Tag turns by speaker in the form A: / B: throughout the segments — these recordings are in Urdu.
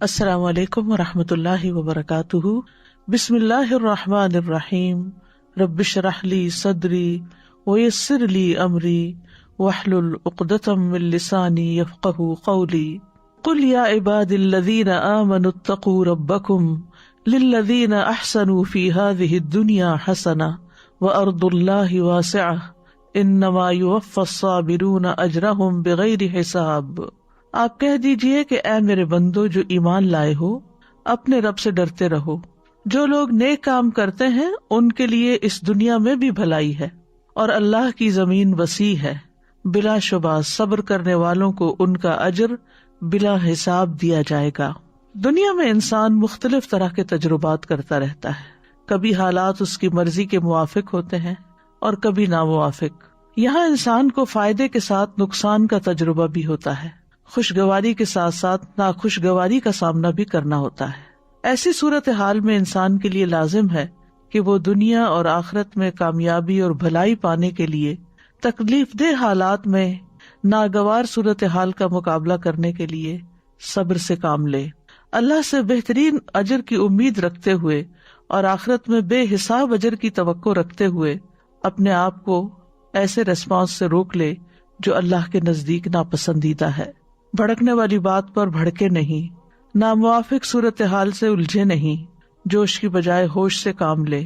A: السلام علیکم ورحمۃ اللہ وبرکاتہ۔ بسم اللہ الرحمن الرحیم۔ رب اشرح لی صدری ویسر لی امری واحلل عقدۃ من لسانی یفقہوا قولی۔ قل یا عبادی الذین آمنوا اتقوا ربکم للذین احسنوا فی ہذہ الدنیا حسنہ وارض اللہ واسعہ انما یوفی الصابرون اجرہم بغیر حساب۔ آپ کہہ دیجئے کہ اے میرے بندو جو ایمان لائے ہو، اپنے رب سے ڈرتے رہو۔ جو لوگ نیک کام کرتے ہیں ان کے لیے اس دنیا میں بھی بھلائی ہے، اور اللہ کی زمین وسیع ہے۔ بلا شبہ صبر کرنے والوں کو ان کا اجر بلا حساب دیا جائے گا۔ دنیا میں انسان مختلف طرح کے تجربات کرتا رہتا ہے، کبھی حالات اس کی مرضی کے موافق ہوتے ہیں اور کبھی ناموافق۔ یہاں انسان کو فائدے کے ساتھ نقصان کا تجربہ بھی ہوتا ہے، خوشگواری کے ساتھ ساتھ ناخوشگواری کا سامنا بھی کرنا ہوتا ہے۔ ایسی صورتحال میں انسان کے لیے لازم ہے کہ وہ دنیا اور آخرت میں کامیابی اور بھلائی پانے کے لیے تکلیف دہ حالات میں ناگوار صورتحال کا مقابلہ کرنے کے لیے صبر سے کام لے، اللہ سے بہترین اجر کی امید رکھتے ہوئے اور آخرت میں بے حساب اجر کی توقع رکھتے ہوئے اپنے آپ کو ایسے ریسپانس سے روک لے جو اللہ کے نزدیک ناپسندیدہ ہے۔ بھڑکنے والی بات پر بھڑکے نہیں، ناموافق صورتحال سے الجھے نہیں، جوش کی بجائے ہوش سے کام لے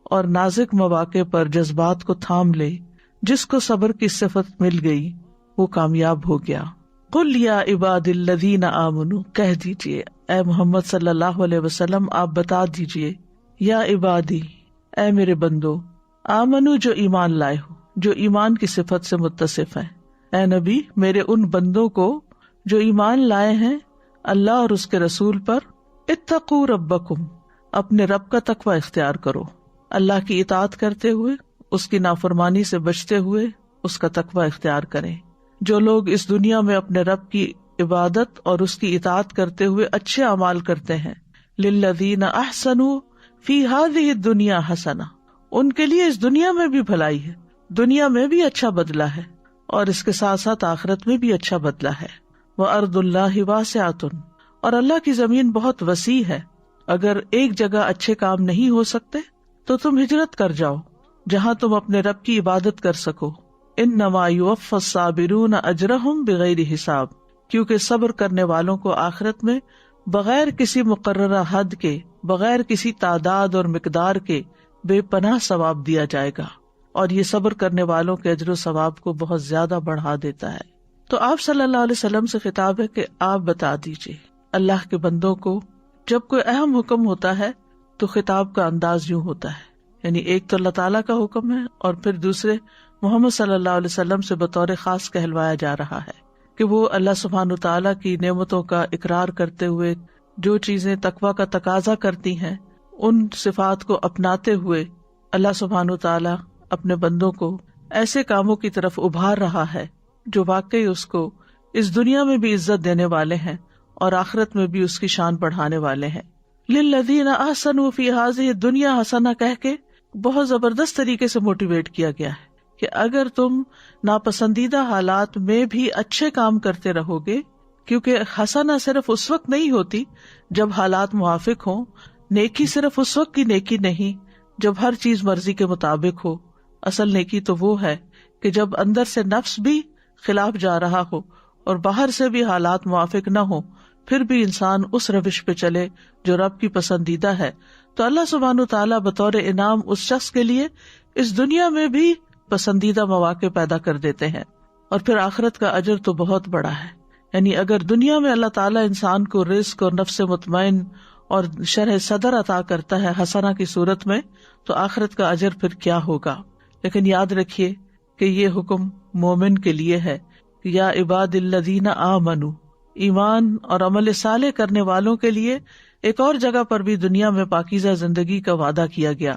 A: اور نازک مواقع پر جذبات کو تھام لے۔ جس کو صبر کی صفت مل گئی وہ کامیاب ہو گیا۔ قل یا عباد الذین آمنوا، کہہ دیجئے اے محمد صلی اللہ علیہ وسلم، آپ بتا دیجئے، یا عبادی، اے میرے بندو، آمنو جو ایمان لائے ہو، جو ایمان کی صفت سے متصف ہے۔ اے نبی، میرے ان بندوں کو جو ایمان لائے ہیں اللہ اور اس کے رسول پر، اتقوا ربکم، اپنے رب کا تقوی اختیار کرو، اللہ کی اطاعت کرتے ہوئے، اس کی نافرمانی سے بچتے ہوئے اس کا تقوی اختیار کریں۔ جو لوگ اس دنیا میں اپنے رب کی عبادت اور اس کی اطاعت کرتے ہوئے اچھے اعمال کرتے ہیں، للذین احسنوا فی ہذہ الدنیا حسنہ، ان کے لیے اس دنیا میں بھی بھلائی ہے، دنیا میں بھی اچھا بدلہ ہے اور اس کے ساتھ ساتھ آخرت میں بھی اچھا بدلہ ہے۔ وَأَرْضُ اللَّهِ وَاسِعَةٌ، اور اللہ کی زمین بہت وسیع ہے۔ اگر ایک جگہ اچھے کام نہیں ہو سکتے تو تم ہجرت کر جاؤ جہاں تم اپنے رب کی عبادت کر سکو۔ إِنَّمَا يُوَفَّى الصَّابِرُونَ أَجْرَهُمْ بِغَيْرِ حساب، کیونکہ صبر کرنے والوں کو آخرت میں بغیر کسی مقررہ حد کے، بغیر کسی تعداد اور مقدار کے بے پناہ ثواب دیا جائے گا، اور یہ صبر کرنے والوں کے اجر و ثواب کو بہت زیادہ بڑھا دیتا ہے۔ تو آپ صلی اللہ علیہ وسلم سے خطاب ہے کہ آپ بتا دیجئے اللہ کے بندوں کو، جب کوئی اہم حکم ہوتا ہے تو خطاب کا انداز یوں ہوتا ہے، یعنی ایک تو اللہ تعالیٰ کا حکم ہے اور پھر دوسرے محمد صلی اللہ علیہ وسلم سے بطور خاص کہلوایا جا رہا ہے کہ وہ اللہ سبحانہ تعالیٰ کی نعمتوں کا اقرار کرتے ہوئے جو چیزیں تقویٰ کا تقاضا کرتی ہیں ان صفات کو اپناتے ہوئے اللہ سبحانہ تعالیٰ اپنے بندوں کو ایسے کاموں کی طرف ابھار رہا ہے جو واقعی اس کو اس دنیا میں بھی عزت دینے والے ہیں اور آخرت میں بھی اس کی شان بڑھانے والے ہیں۔ للذین احسنوا فی ہذہ الدنیا حسنہ کہہ کے بہت زبردست طریقے سے موٹیویٹ کیا گیا ہے کہ اگر تم ناپسندیدہ حالات میں بھی اچھے کام کرتے رہو گے، کیونکہ حسنہ صرف اس وقت نہیں ہوتی جب حالات موافق ہوں، نیکی صرف اس وقت کی نیکی نہیں جب ہر چیز مرضی کے مطابق ہو۔ اصل نیکی تو وہ ہے کہ جب اندر سے نفس بھی خلاف جا رہا ہو اور باہر سے بھی حالات موافق نہ ہو، پھر بھی انسان اس روش پہ چلے جو رب کی پسندیدہ ہے، تو اللہ سبحانہ تعالیٰ بطور انعام اس شخص کے لیے اس دنیا میں بھی پسندیدہ مواقع پیدا کر دیتے ہیں، اور پھر آخرت کا اجر تو بہت بڑا ہے۔ یعنی اگر دنیا میں اللہ تعالیٰ انسان کو رزق اور نفس مطمئن اور شرح صدر عطا کرتا ہے حسنہ کی صورت میں، تو آخرت کا اجر پھر کیا ہوگا۔ لیکن یاد رکھیے کہ یہ حکم مومن کے لیے ہے کہ یا عباد الذین آمنوا، ایمان اور عمل صالح کرنے والوں کے لیے ایک اور جگہ پر بھی دنیا میں پاکیزہ زندگی کا وعدہ کیا گیا۔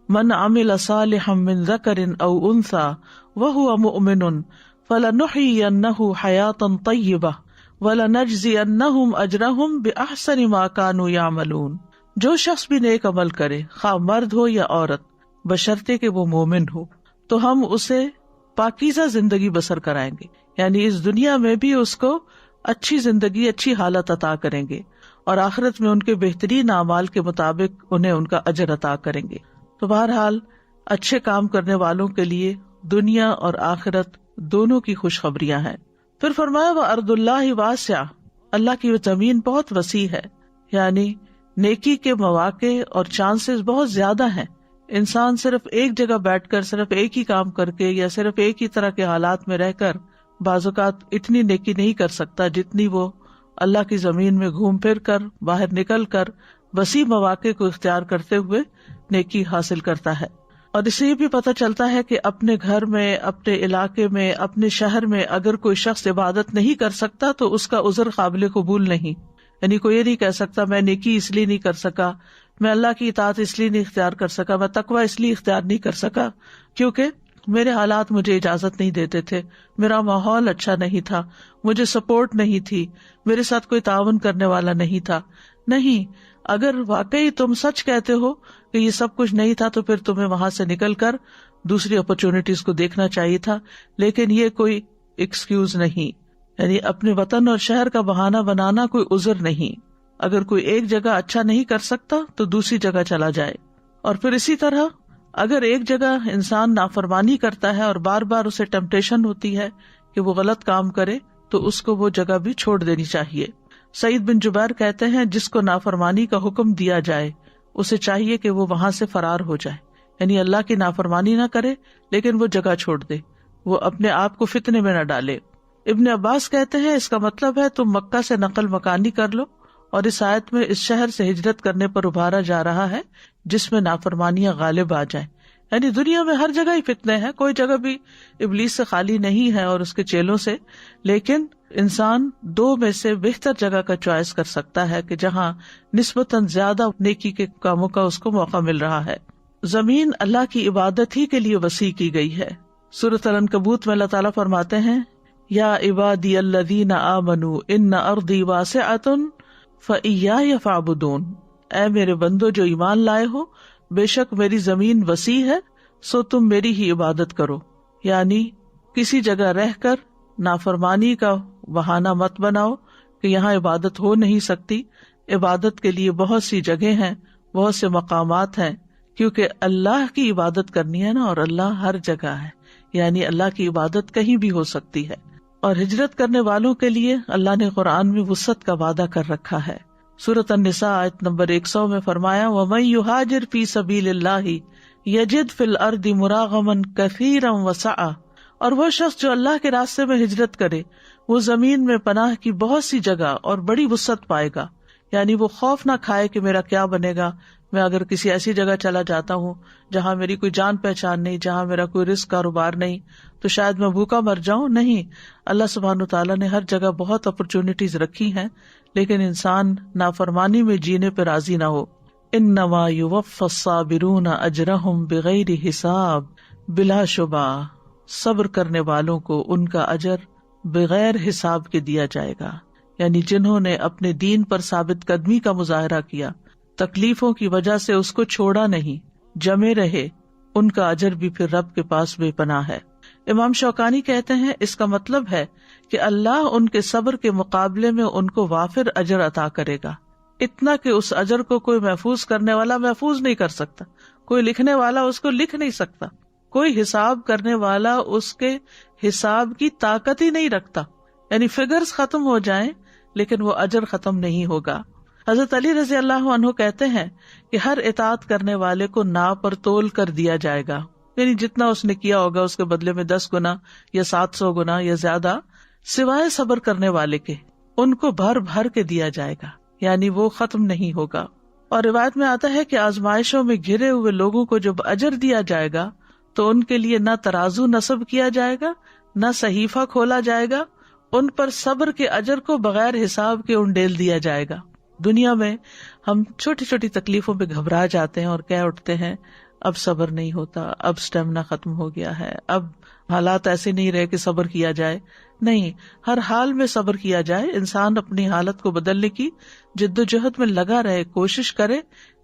A: من عمل صالحا من ذکر او انثی وہو مؤمن فلنحیینہ حیاتا طیبہ وَلَنَجْزِيَنَّهُمْ أَجْرَهُمْ بِأَحْسَنِ مَا كَانُوا يَعْمَلُونَ، جو شخص بھی نیک عمل کرے، خواہ مرد ہو یا عورت، بشرطے کہ وہ مومن ہو، تو ہم اسے پاکیزہ زندگی بسر کرائیں گے، یعنی اس دنیا میں بھی اس کو اچھی زندگی، اچھی حالت عطا کریں گے، اور آخرت میں ان کے بہترین اعمال کے مطابق انہیں ان کا اجر عطا کریں گے۔ تو بہرحال اچھے کام کرنے والوں کے لیے دنیا اور آخرت دونوں کی خوشخبریاں ہیں۔ پھر فرمایا وَأَرْضُ اللَّهِ وَاسِعَةٌ، اللہ کی زمین بہت وسیع ہے، یعنی نیکی کے مواقع اور چانسز بہت زیادہ ہیں۔ انسان صرف ایک جگہ بیٹھ کر صرف ایک ہی کام کر کے یا صرف ایک ہی طرح کے حالات میں رہ کر بعض اوقات اتنی نیکی نہیں کر سکتا جتنی وہ اللہ کی زمین میں گھوم پھر کر باہر نکل کر وسیع مواقع کو اختیار کرتے ہوئے نیکی حاصل کرتا ہے۔ اور اس سے یہ بھی پتہ چلتا ہے کہ اپنے گھر میں، اپنے علاقے میں، اپنے شہر میں اگر کوئی شخص عبادت نہیں کر سکتا تو اس کا عذر قابل قبول نہیں۔ یعنی کوئی یہ نہیں کہہ سکتا میں نیکی اس لیے نہیں کر سکا، میں اللہ کی اطاعت اس لیے نہیں اختیار کر سکا، میں تقوی اس لیے اختیار نہیں کر سکا کیونکہ میرے حالات مجھے اجازت نہیں دیتے تھے، میرا ماحول اچھا نہیں تھا، مجھے سپورٹ نہیں تھی، میرے ساتھ کوئی تعاون کرنے والا نہیں تھا۔ نہیں، اگر واقعی تم سچ کہتے ہو کہ یہ سب کچھ نہیں تھا تو پھر تمہیں وہاں سے نکل کر دوسری اپرچونٹیز کو دیکھنا چاہیے تھا، لیکن یہ کوئی ایکسکیوز نہیں، یعنی اپنے وطن اور شہر کا بہانہ بنانا کوئی عذر نہیں۔ اگر کوئی ایک جگہ اچھا نہیں کر سکتا تو دوسری جگہ چلا جائے۔ اور پھر اسی طرح اگر ایک جگہ انسان نافرمانی کرتا ہے اور بار بار اسے ٹیمپٹیشن ہوتی ہے کہ وہ غلط کام کرے تو اس کو وہ جگہ بھی چھوڑ دینی چاہیے۔ سعید بن جبیر کہتے ہیں جس کو نافرمانی کا حکم دیا جائے اسے چاہیے کہ وہ وہاں سے فرار ہو جائے، یعنی اللہ کی نافرمانی نہ کرے لیکن وہ جگہ چھوڑ دے، وہ اپنے آپ کو فتنے میں نہ ڈالے۔ ابن عباس کہتے ہیں اس کا مطلب ہے تم مکہ سے نقل مکانی کر لو، اور اس آیت میں اس شہر سے ہجرت کرنے پر ابھارا جا رہا ہے جس میں نافرمانیاں غالب آ جائیں۔ یعنی دنیا میں ہر جگہ ہی فتنے ہیں، کوئی جگہ بھی ابلیس سے خالی نہیں ہے اور اس کے چیلوں سے، لیکن انسان دو میں سے بہتر جگہ کا چوائس کر سکتا ہے کہ جہاں نسبتاً زیادہ نیکی کے کاموں کا اس کو موقع مل رہا ہے۔ زمین اللہ کی عبادت ہی کے لیے وسیع کی گئی ہے۔ سورۃ العنکبوت میں اللہ تعالیٰ فرماتے ہیں یا عبادی الذین آمنوا ان ارضی واسعۃ فإیایا فاعبدون، اے میرے بندو جو ایمان لائے ہو، بے شک میری زمین وسیع ہے سو تم میری ہی عبادت کرو۔ یعنی کسی جگہ رہ کر نافرمانی کا بہانہ مت بناؤ کہ یہاں عبادت ہو نہیں سکتی۔ عبادت کے لیے بہت سی جگہیں ہیں، بہت سے مقامات ہیں، کیونکہ اللہ کی عبادت کرنی ہے نا، اور اللہ ہر جگہ ہے، یعنی اللہ کی عبادت کہیں بھی ہو سکتی ہے۔ اور ہجرت کرنے والوں کے لیے اللہ نے قرآن میں وسعت کا وعدہ کر رکھا ہے۔ سورۃ النساء آیت نمبر 100 میں فرمایا وَمَن يُهَاجِرْ فِي سَبِيلِ اللَّهِ يَجِدْ فِي الْأَرْضِ مُرَاغَمًا كَثِيرًا وَسَعًا، اور وہ شخص جو اللہ کے راستے میں ہجرت کرے وہ زمین میں پناہ کی بہت سی جگہ اور بڑی وسعت پائے گا۔ یعنی وہ خوف نہ کھائے کہ میرا کیا بنے گا، میں اگر کسی ایسی جگہ چلا جاتا ہوں جہاں میری کوئی جان پہچان نہیں، جہاں میرا کوئی رزق کاروبار نہیں، تو شاید میں بھوکا مر جاؤں۔ نہیں، اللہ سبحانہ تعالیٰ نے ہر جگہ بہت اپرچونٹیز رکھی ہیں، لیکن انسان نافرمانی میں جینے پہ راضی نہ ہو۔ انما یوفی الصابرون اجرہم بغیر حساب، بلا شبہ صبر کرنے والوں کو ان کا اجر بغیر حساب کے دیا جائے گا۔ یعنی جنہوں نے اپنے دین پر ثابت قدمی کا مظاہرہ کیا، تکلیفوں کی وجہ سے اس کو چھوڑا نہیں، جمے رہے، ان کا اجر بھی پھر رب کے پاس بے پناہ ہے۔ امام شوکانی کہتے ہیں اس کا مطلب ہے کہ اللہ ان کے صبر کے مقابلے میں ان کو وافر اجر عطا کرے گا، اتنا کہ اس اجر کو کوئی محفوظ کرنے والا محفوظ نہیں کر سکتا، کوئی لکھنے والا اس کو لکھ نہیں سکتا، کوئی حساب کرنے والا اس کے حساب کی طاقت ہی نہیں رکھتا۔ یعنی فگرز ختم ہو جائیں لیکن وہ اجر ختم نہیں ہوگا۔ حضرت علی رضی اللہ عنہ کہتے ہیں کہ ہر اطاعت کرنے والے کو ناپ اور تول کر دیا جائے گا، یعنی جتنا اس نے کیا ہوگا اس کے بدلے میں 10 گنا یا 700 گنا یا زیادہ، سوائے صبر کرنے والے کے ان کو بھر بھر کے دیا جائے گا، یعنی وہ ختم نہیں ہوگا۔ اور روایت میں آتا ہے کہ آزمائشوں میں گھرے ہوئے لوگوں کو جب اجر دیا جائے گا تو ان کے لیے نہ ترازو نصب کیا جائے گا، نہ صحیفہ کھولا جائے گا، ان پر صبر کے اجر کو بغیر حساب کے انڈیل دیا جائے گا۔ دنیا میں ہم چھوٹی چھوٹی تکلیفوں پہ گھبرا جاتے ہیں اور کہہ اٹھتے ہیں اب صبر نہیں ہوتا، اب سٹیمنا ختم ہو گیا ہے، اب حالات ایسے نہیں رہے کہ صبر کیا جائے۔ نہیں، ہر حال میں صبر کیا جائے، انسان اپنی حالت کو بدلنے کی جدوجہد میں لگا رہے، کوشش کرے،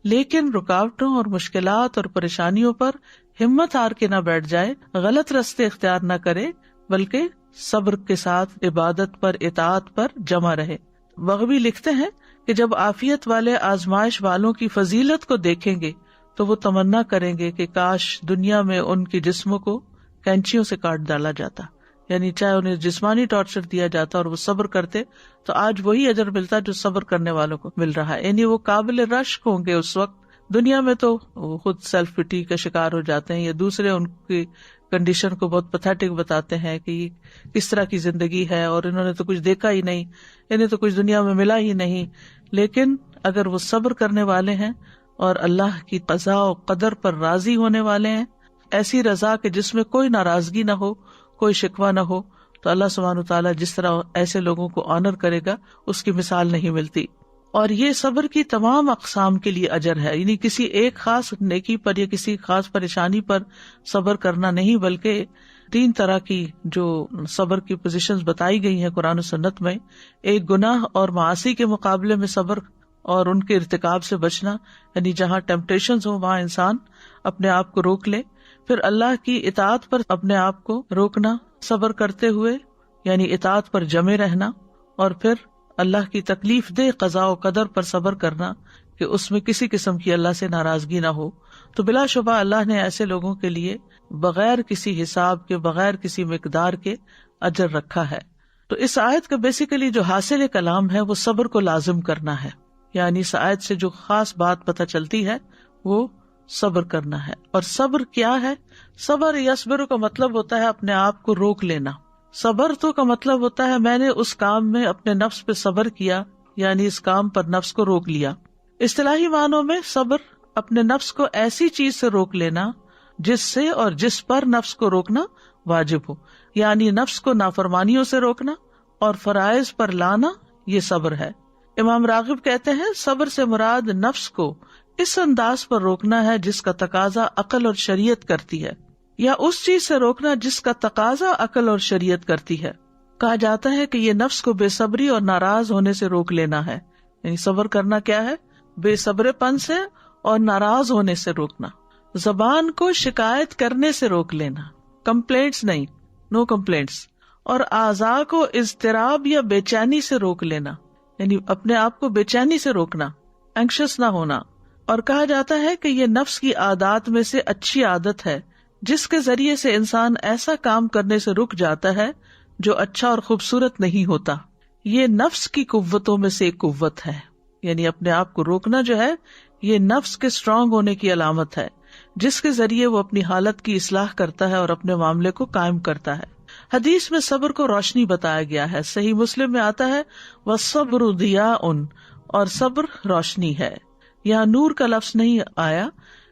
A: لیکن رکاوٹوں اور مشکلات اور پریشانیوں پر ہمت ہار کے نہ بیٹھ جائے، غلط راستے اختیار نہ کرے، بلکہ صبر کے ساتھ عبادت پر، اطاعت پر جمع رہے۔ بغوی لکھتے ہیں کہ جب عافیت والے آزمائش والوں کی فضیلت کو دیکھیں گے تو وہ تمنا کریں گے کہ کاش دنیا میں ان کے جسموں کو کینچیوں سے کاٹ ڈالا جاتا، یعنی چاہے انہیں جسمانی ٹارچر دیا جاتا اور وہ صبر کرتے تو آج وہی اجر ملتا جو صبر کرنے والوں کو مل رہا ہے، یعنی وہ قابل رشک ہوں گے اس وقت۔ دنیا میں تو وہ خود سیلف پٹی کا شکار ہو جاتے ہیں یا دوسرے ان کی کنڈیشن کو بہت پتھیٹک بتاتے ہیں کہ یہ کس طرح کی زندگی ہے اور انہوں نے تو کچھ دیکھا ہی نہیں، انہیں تو کچھ دنیا میں ملا ہی نہیں۔ لیکن اگر وہ صبر کرنے والے ہیں اور اللہ کی قضاء و قدر پر راضی ہونے والے ہیں، ایسی رضا کہ جس میں کوئی ناراضگی نہ ہو، کوئی شکوہ نہ ہو، تو اللہ سبحانہ وتعالیٰ جس طرح ایسے لوگوں کو آنر کرے گا اس کی مثال نہیں ملتی۔ اور یہ صبر کی تمام اقسام کے لیے اجر ہے، یعنی کسی ایک خاص نیکی پر یا کسی خاص پریشانی پر صبر کرنا نہیں، بلکہ 3 طرح کی جو صبر کی پوزیشنز بتائی گئی ہیں قرآن و سنت میں۔ ایک گناہ اور معاصی کے مقابلے میں صبر اور ان کے ارتکاب سے بچنا، یعنی جہاں ٹیمپٹیشنز ہوں وہاں انسان اپنے آپ کو روک لے۔ پھر اللہ کی اطاعت پر اپنے آپ کو روکنا صبر کرتے ہوئے، یعنی اطاعت پر جمے رہنا۔ اور پھر اللہ کی تکلیف دہ قضاء و قدر پر صبر کرنا کہ اس میں کسی قسم کی اللہ سے ناراضگی نہ ہو۔ تو بلا شبہ اللہ نے ایسے لوگوں کے لیے بغیر کسی حساب کے، بغیر کسی مقدار کے اجر رکھا ہے۔ تو اس آیت کا بیسیکلی جو حاصل کلام ہے وہ صبر کو لازم کرنا ہے، یعنی اس آیت سے جو خاص بات پتہ چلتی ہے وہ صبر کرنا ہے۔ اور صبر کیا ہے؟ صبر یصبر کا مطلب ہوتا ہے اپنے آپ کو روک لینا۔ صبر تو کا مطلب ہوتا ہے میں نے اس کام میں اپنے نفس پہ صبر کیا، یعنی اس کام پر نفس کو روک لیا۔ اصطلاحی معنوں میں صبر اپنے نفس کو ایسی چیز سے روک لینا جس سے اور جس پر نفس کو روکنا واجب ہو، یعنی نفس کو نافرمانیوں سے روکنا اور فرائض پر لانا، یہ صبر ہے۔ امام راغب کہتے ہیں صبر سے مراد نفس کو اس انداز پر روکنا ہے جس کا تقاضا عقل اور شریعت کرتی ہے، یا اس چیز سے روکنا جس کا تقاضا عقل اور شریعت کرتی ہے۔ کہا جاتا ہے کہ یہ نفس کو بے صبری اور ناراض ہونے سے روک لینا ہے، یعنی صبر کرنا کیا ہے؟ بے صبر پن سے اور ناراض ہونے سے روکنا۔ زبان کو شکایت کرنے سے روک لینا، کمپلینٹس نہیں، نو کمپلینٹس۔ اور اعضاء کو اضطراب یا بے چینی سے روک لینا، یعنی اپنے آپ کو بے چینی سے روکنا، اینکشس نہ ہونا۔ اور کہا جاتا ہے کہ یہ نفس کی عادات میں سے اچھی عادت ہے جس کے ذریعے سے انسان ایسا کام کرنے سے رک جاتا ہے جو اچھا اور خوبصورت نہیں ہوتا۔ یہ نفس کی قوتوں میں سے ایک قوت ہے، یعنی اپنے آپ کو روکنا جو ہے یہ نفس کے اسٹرانگ ہونے کی علامت ہے، جس کے ذریعے وہ اپنی حالت کی اصلاح کرتا ہے اور اپنے معاملے کو قائم کرتا ہے۔ حدیث میں صبر کو روشنی بتایا گیا ہے، صحیح مسلم میں آتا ہے وَالصَّبْرُ ضِيَاءٌ، اور صبر روشنی ہے۔ یہاں نور کا لفظ نہیں آیا،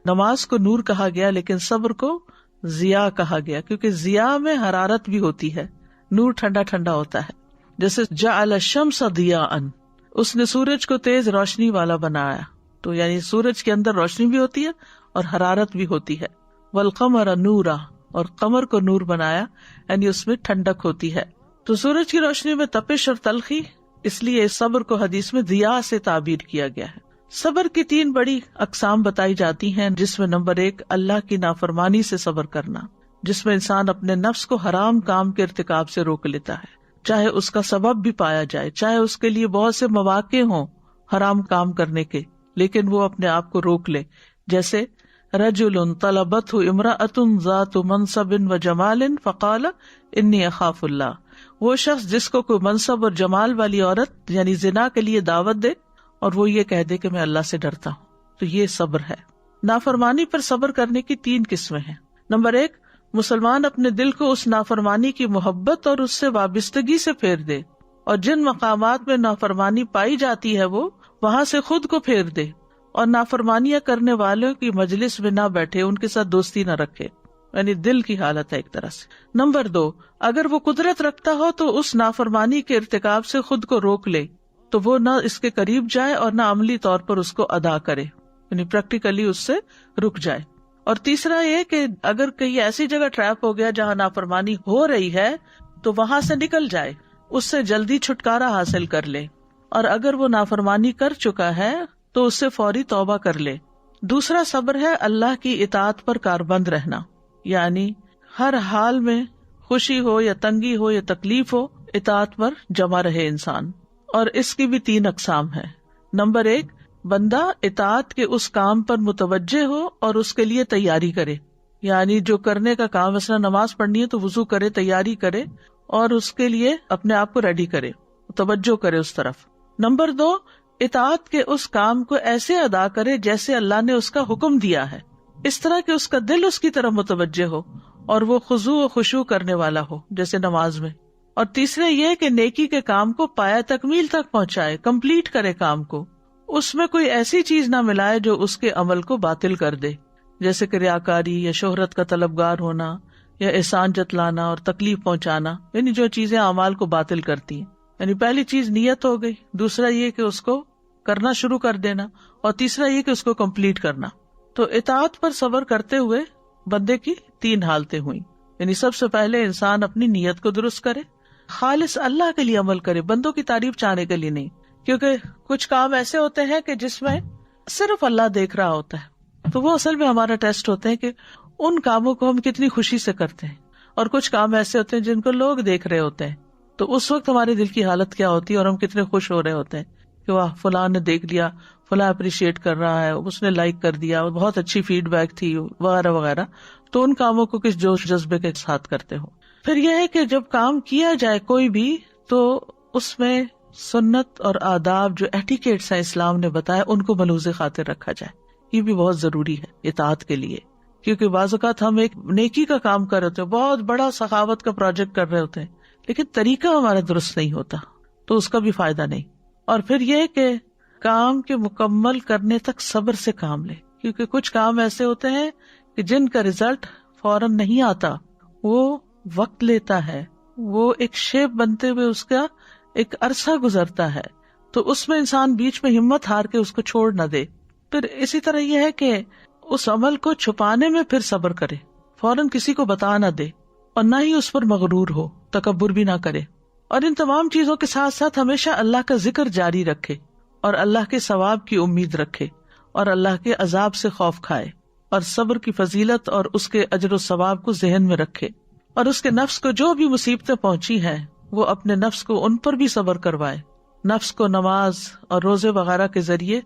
A: نماز کو نور کہا گیا لیکن صبر کو ضیاء کہا گیا، کیونکہ ضیاء میں حرارت بھی ہوتی ہے، نور ٹھنڈا ٹھنڈا ہوتا ہے۔ جیسے جعل الشمس ضیاءً، اس نے سورج کو تیز روشنی والا بنایا، تو یعنی سورج کے اندر روشنی بھی ہوتی ہے اور حرارت بھی ہوتی ہے۔ والقمر نورا، اور قمر کو نور بنایا، یعنی اس میں ٹھنڈک ہوتی ہے۔ تو سورج کی روشنی میں تپش اور تلخی، اس لیے اس صبر کو حدیث میں ضیاء سے تعبیر کیا گیا ہے۔ صبر کی 3 بڑی اقسام بتائی جاتی ہیں، جس میں نمبر 1 اللہ کی نافرمانی سے صبر کرنا، جس میں انسان اپنے نفس کو حرام کام کے ارتکاب سے روک لیتا ہے، چاہے اس کا سبب بھی پایا جائے، چاہے اس کے لیے بہت سے مواقع ہوں حرام کام کرنے کے، لیکن وہ اپنے آپ کو روک لے۔ جیسے رجل طلبته امرأة ذات منصب و جمال فقال انی اخاف اللہ، وہ شخص جس کو کوئی منصب اور جمال والی عورت یعنی زنا کے لیے دعوت دے اور وہ یہ کہہ دے کہ میں اللہ سے ڈرتا ہوں، تو یہ صبر ہے۔ نافرمانی پر صبر کرنے کی 3 قسمیں ہیں۔ نمبر 1، مسلمان اپنے دل کو اس نافرمانی کی محبت اور اس سے وابستگی سے پھیر دے، اور جن مقامات میں نافرمانی پائی جاتی ہے وہ وہاں سے خود کو پھیر دے، اور نافرمانیاں کرنے والوں کی مجلس میں نہ بیٹھے، ان کے ساتھ دوستی نہ رکھے، یعنی دل کی حالت ہے ایک طرح سے۔ نمبر 2، اگر وہ قدرت رکھتا ہو تو اس نافرمانی کے ارتکاب سے خود کو روک لے، تو وہ نہ اس کے قریب جائے اور نہ عملی طور پر اس کو ادا کرے، یعنی پریکٹیکلی اس سے رک جائے۔ اور تیسرا یہ کہ اگر کہیں ایسی جگہ ٹریپ ہو گیا جہاں نافرمانی ہو رہی ہے تو وہاں سے نکل جائے، اس سے جلدی چھٹکارا حاصل کر لے، اور اگر وہ نافرمانی کر چکا ہے تو اس سے فوری توبہ کر لے۔ دوسرا صبر ہے اللہ کی اطاعت پر کاربند رہنا، یعنی ہر حال میں خوشی ہو یا تنگی ہو یا تکلیف ہو، اطاعت پر جمع رہے انسان. اور اس کی بھی 3 اقسام ہیں. نمبر 1، بندہ اطاعت کے اس کام پر متوجہ ہو اور اس کے لیے تیاری کرے، یعنی جو کرنے کا کام، مثلا نماز پڑھنی ہے تو وضو کرے، تیاری کرے اور اس کے لیے اپنے آپ کو ریڈی کرے، توجہ کرے اس طرف. نمبر 2، اطاعت کے اس کام کو ایسے ادا کرے جیسے اللہ نے اس کا حکم دیا ہے، اس طرح کہ اس کا دل اس کی طرف متوجہ ہو اور وہ خضوع و خشوع کرنے والا ہو جیسے نماز میں. اور تیسرے یہ کہ نیکی کے کام کو پایہ تکمیل تک پہنچائے، کمپلیٹ کرے کام کو، اس میں کوئی ایسی چیز نہ ملائے جو اس کے عمل کو باطل کر دے، جیسے کہ ریاکاری یا شہرت کا طلبگار ہونا یا احسان جتلانا اور تکلیف پہنچانا، یعنی جو چیزیں اعمال کو باطل کرتی ہیں. یعنی پہلی چیز نیت ہو گئی، دوسرا یہ کہ اس کو کرنا شروع کر دینا، اور تیسرا یہ کہ اس کو کمپلیٹ کرنا. تو اطاعت پر صبر کرتے ہوئے بندے کی 3 حالتیں ہوئیں. یعنی سب سے پہلے انسان اپنی نیت کو درست کرے، خالص اللہ کے لیے عمل کرے، بندوں کی تعریف چاہنے کے لیے نہیں. کیونکہ کچھ کام ایسے ہوتے ہیں کہ جس میں صرف اللہ دیکھ رہا ہوتا ہے، تو وہ اصل میں ہمارا ٹیسٹ ہوتے ہیں کہ ان کاموں کو ہم کتنی خوشی سے کرتے ہیں. اور کچھ کام ایسے ہوتے ہیں جن کو لوگ دیکھ رہے ہوتے ہیں، تو اس وقت ہمارے دل کی حالت کیا ہوتی ہے اور ہم کتنے خوش ہو رہے ہوتے ہیں کہ واہ فلاں نے دیکھ لیا، فلاں اپریشیٹ کر رہا ہے، اس نے لائک کر دیا، بہت اچھی فیڈ بیک تھی وغیرہ وغیرہ. تو ان کاموں کو کس جوش جذبے کے ساتھ کرتے ہو. پھر یہ ہے کہ جب کام کیا جائے کوئی بھی، تو اس میں سنت اور آداب جو ایٹیکیٹس ہیں اسلام نے بتایا، ان کو ملحوظ خاطر رکھا جائے. یہ بھی بہت ضروری ہے اطاعت کے لیے، کیونکہ بعض اوقات ہم ایک نیکی کا کام کر رہے ہوتے ہیں، بہت بڑا سخاوت کا پروجیکٹ کر رہے ہوتے ہیں، لیکن طریقہ ہمارا درست نہیں ہوتا تو اس کا بھی فائدہ نہیں. اور پھر یہ کہ کام کے مکمل کرنے تک صبر سے کام لے، کیونکہ کچھ کام ایسے ہوتے ہیں کہ جن کا رزلٹ فوراً نہیں آتا، وہ وقت لیتا ہے، وہ ایک شیپ بنتے ہوئے اس کا ایک عرصہ گزرتا ہے، تو اس میں انسان بیچ میں ہمت ہار کے اس کو چھوڑ نہ دے. پھر اسی طرح یہ ہے کہ اس عمل کو چھپانے میں پھر صبر کرے، فوراً کسی کو بتا نہ دے، اور نہ ہی اس پر مغرور ہو، تکبر بھی نہ کرے. اور ان تمام چیزوں کے ساتھ ساتھ ہمیشہ اللہ کا ذکر جاری رکھے، اور اللہ کے ثواب کی امید رکھے، اور اللہ کے عذاب سے خوف کھائے، اور صبر کی فضیلت اور اس کے اجر و ثواب کو ذہن میں رکھے. اور اس کے نفس کو جو بھی مصیبتیں پہنچی ہیں، وہ اپنے نفس کو ان پر بھی صبر کروائے. نفس کو نماز اور روزے وغیرہ کے ذریعے،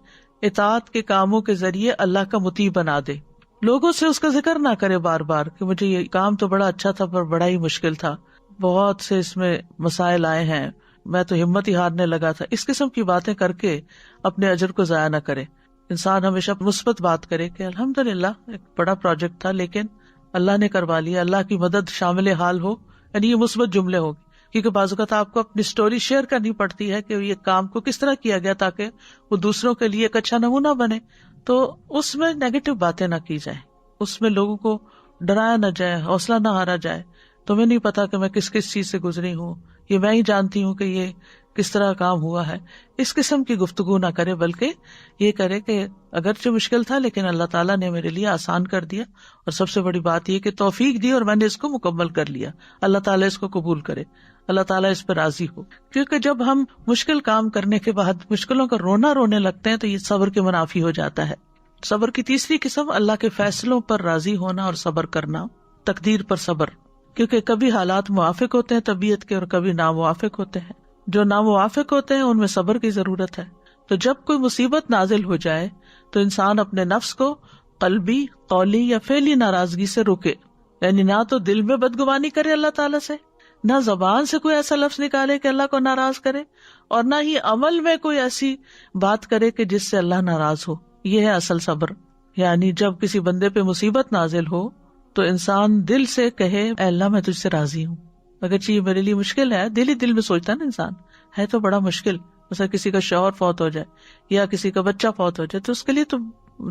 A: اطاعت کے کاموں کے ذریعے اللہ کا مطیع بنا دے. لوگوں سے اس کا ذکر نہ کرے بار بار کہ مجھے یہ کام تو بڑا اچھا تھا پر بڑا ہی مشکل تھا، بہت سے اس میں مسائل آئے ہیں، میں تو ہمت ہی ہارنے لگا تھا. اس قسم کی باتیں کر کے اپنے اجر کو ضائع نہ کرے. انسان ہمیشہ مثبت بات کرے کہ الحمدللہ ایک بڑا پروجیکٹ تھا لیکن اللہ نے کروا لیا، اللہ کی مدد شامل حال ہو. یعنی یہ مثبت جملے ہوگی، کیونکہ بعض اوقات آپ کو اپنی سٹوری شیئر کرنی پڑتی ہے کہ یہ کام کو کس طرح کیا گیا تاکہ وہ دوسروں کے لیے ایک اچھا نمونہ بنے. تو اس میں نیگیٹو باتیں نہ کی جائیں، اس میں لوگوں کو ڈرایا نہ جائے، حوصلہ نہ ہارا جائے. تمہیں نہیں پتا کہ میں کس کس چیز سے گزری ہوں، یہ میں ہی جانتی ہوں کہ یہ کس طرح کام ہوا ہے. اس قسم کی گفتگو نہ کرے، بلکہ یہ کرے کہ اگرچہ مشکل تھا لیکن اللہ تعالیٰ نے میرے لیے آسان کر دیا، اور سب سے بڑی بات یہ کہ توفیق دی اور میں نے اس کو مکمل کر لیا. اللہ تعالیٰ اس کو قبول کرے، اللہ تعالیٰ اس پر راضی ہو. کیونکہ جب ہم مشکل کام کرنے کے بعد مشکلوں کا رونے لگتے ہیں تو یہ صبر کے منافی ہو جاتا ہے. صبر کی تیسری قسم اللہ کے فیصلوں پر راضی ہونا اور صبر کرنا، تقدیر پر صبر. کیونکہ کبھی حالات موافق ہوتے ہیں طبیعت کے اور کبھی ناموافق ہوتے ہیں. جو ناموافق ہوتے ہیں ان میں صبر کی ضرورت ہے. تو جب کوئی مصیبت نازل ہو جائے تو انسان اپنے نفس کو قلبی، قولی یا فعلی ناراضگی سے روکے. یعنی نہ تو دل میں بدگمانی کرے اللہ تعالیٰ سے، نہ زبان سے کوئی ایسا لفظ نکالے کہ اللہ کو ناراض کرے، اور نہ ہی عمل میں کوئی ایسی بات کرے کہ جس سے اللہ ناراض ہو. یہ ہے اصل صبر. یعنی جب کسی بندے پہ مصیبت نازل ہو تو انسان دل سے کہے اے اللہ میں تجھ سے راضی ہوں، اگرچہ یہ میرے لیے مشکل ہے. دل ہی دل میں سوچتا ہے نا انسان، ہے تو بڑا مشکل. مثلا کسی کا شوہر فوت ہو جائے یا کسی کا بچہ فوت ہو جائے تو اس کے لیے تو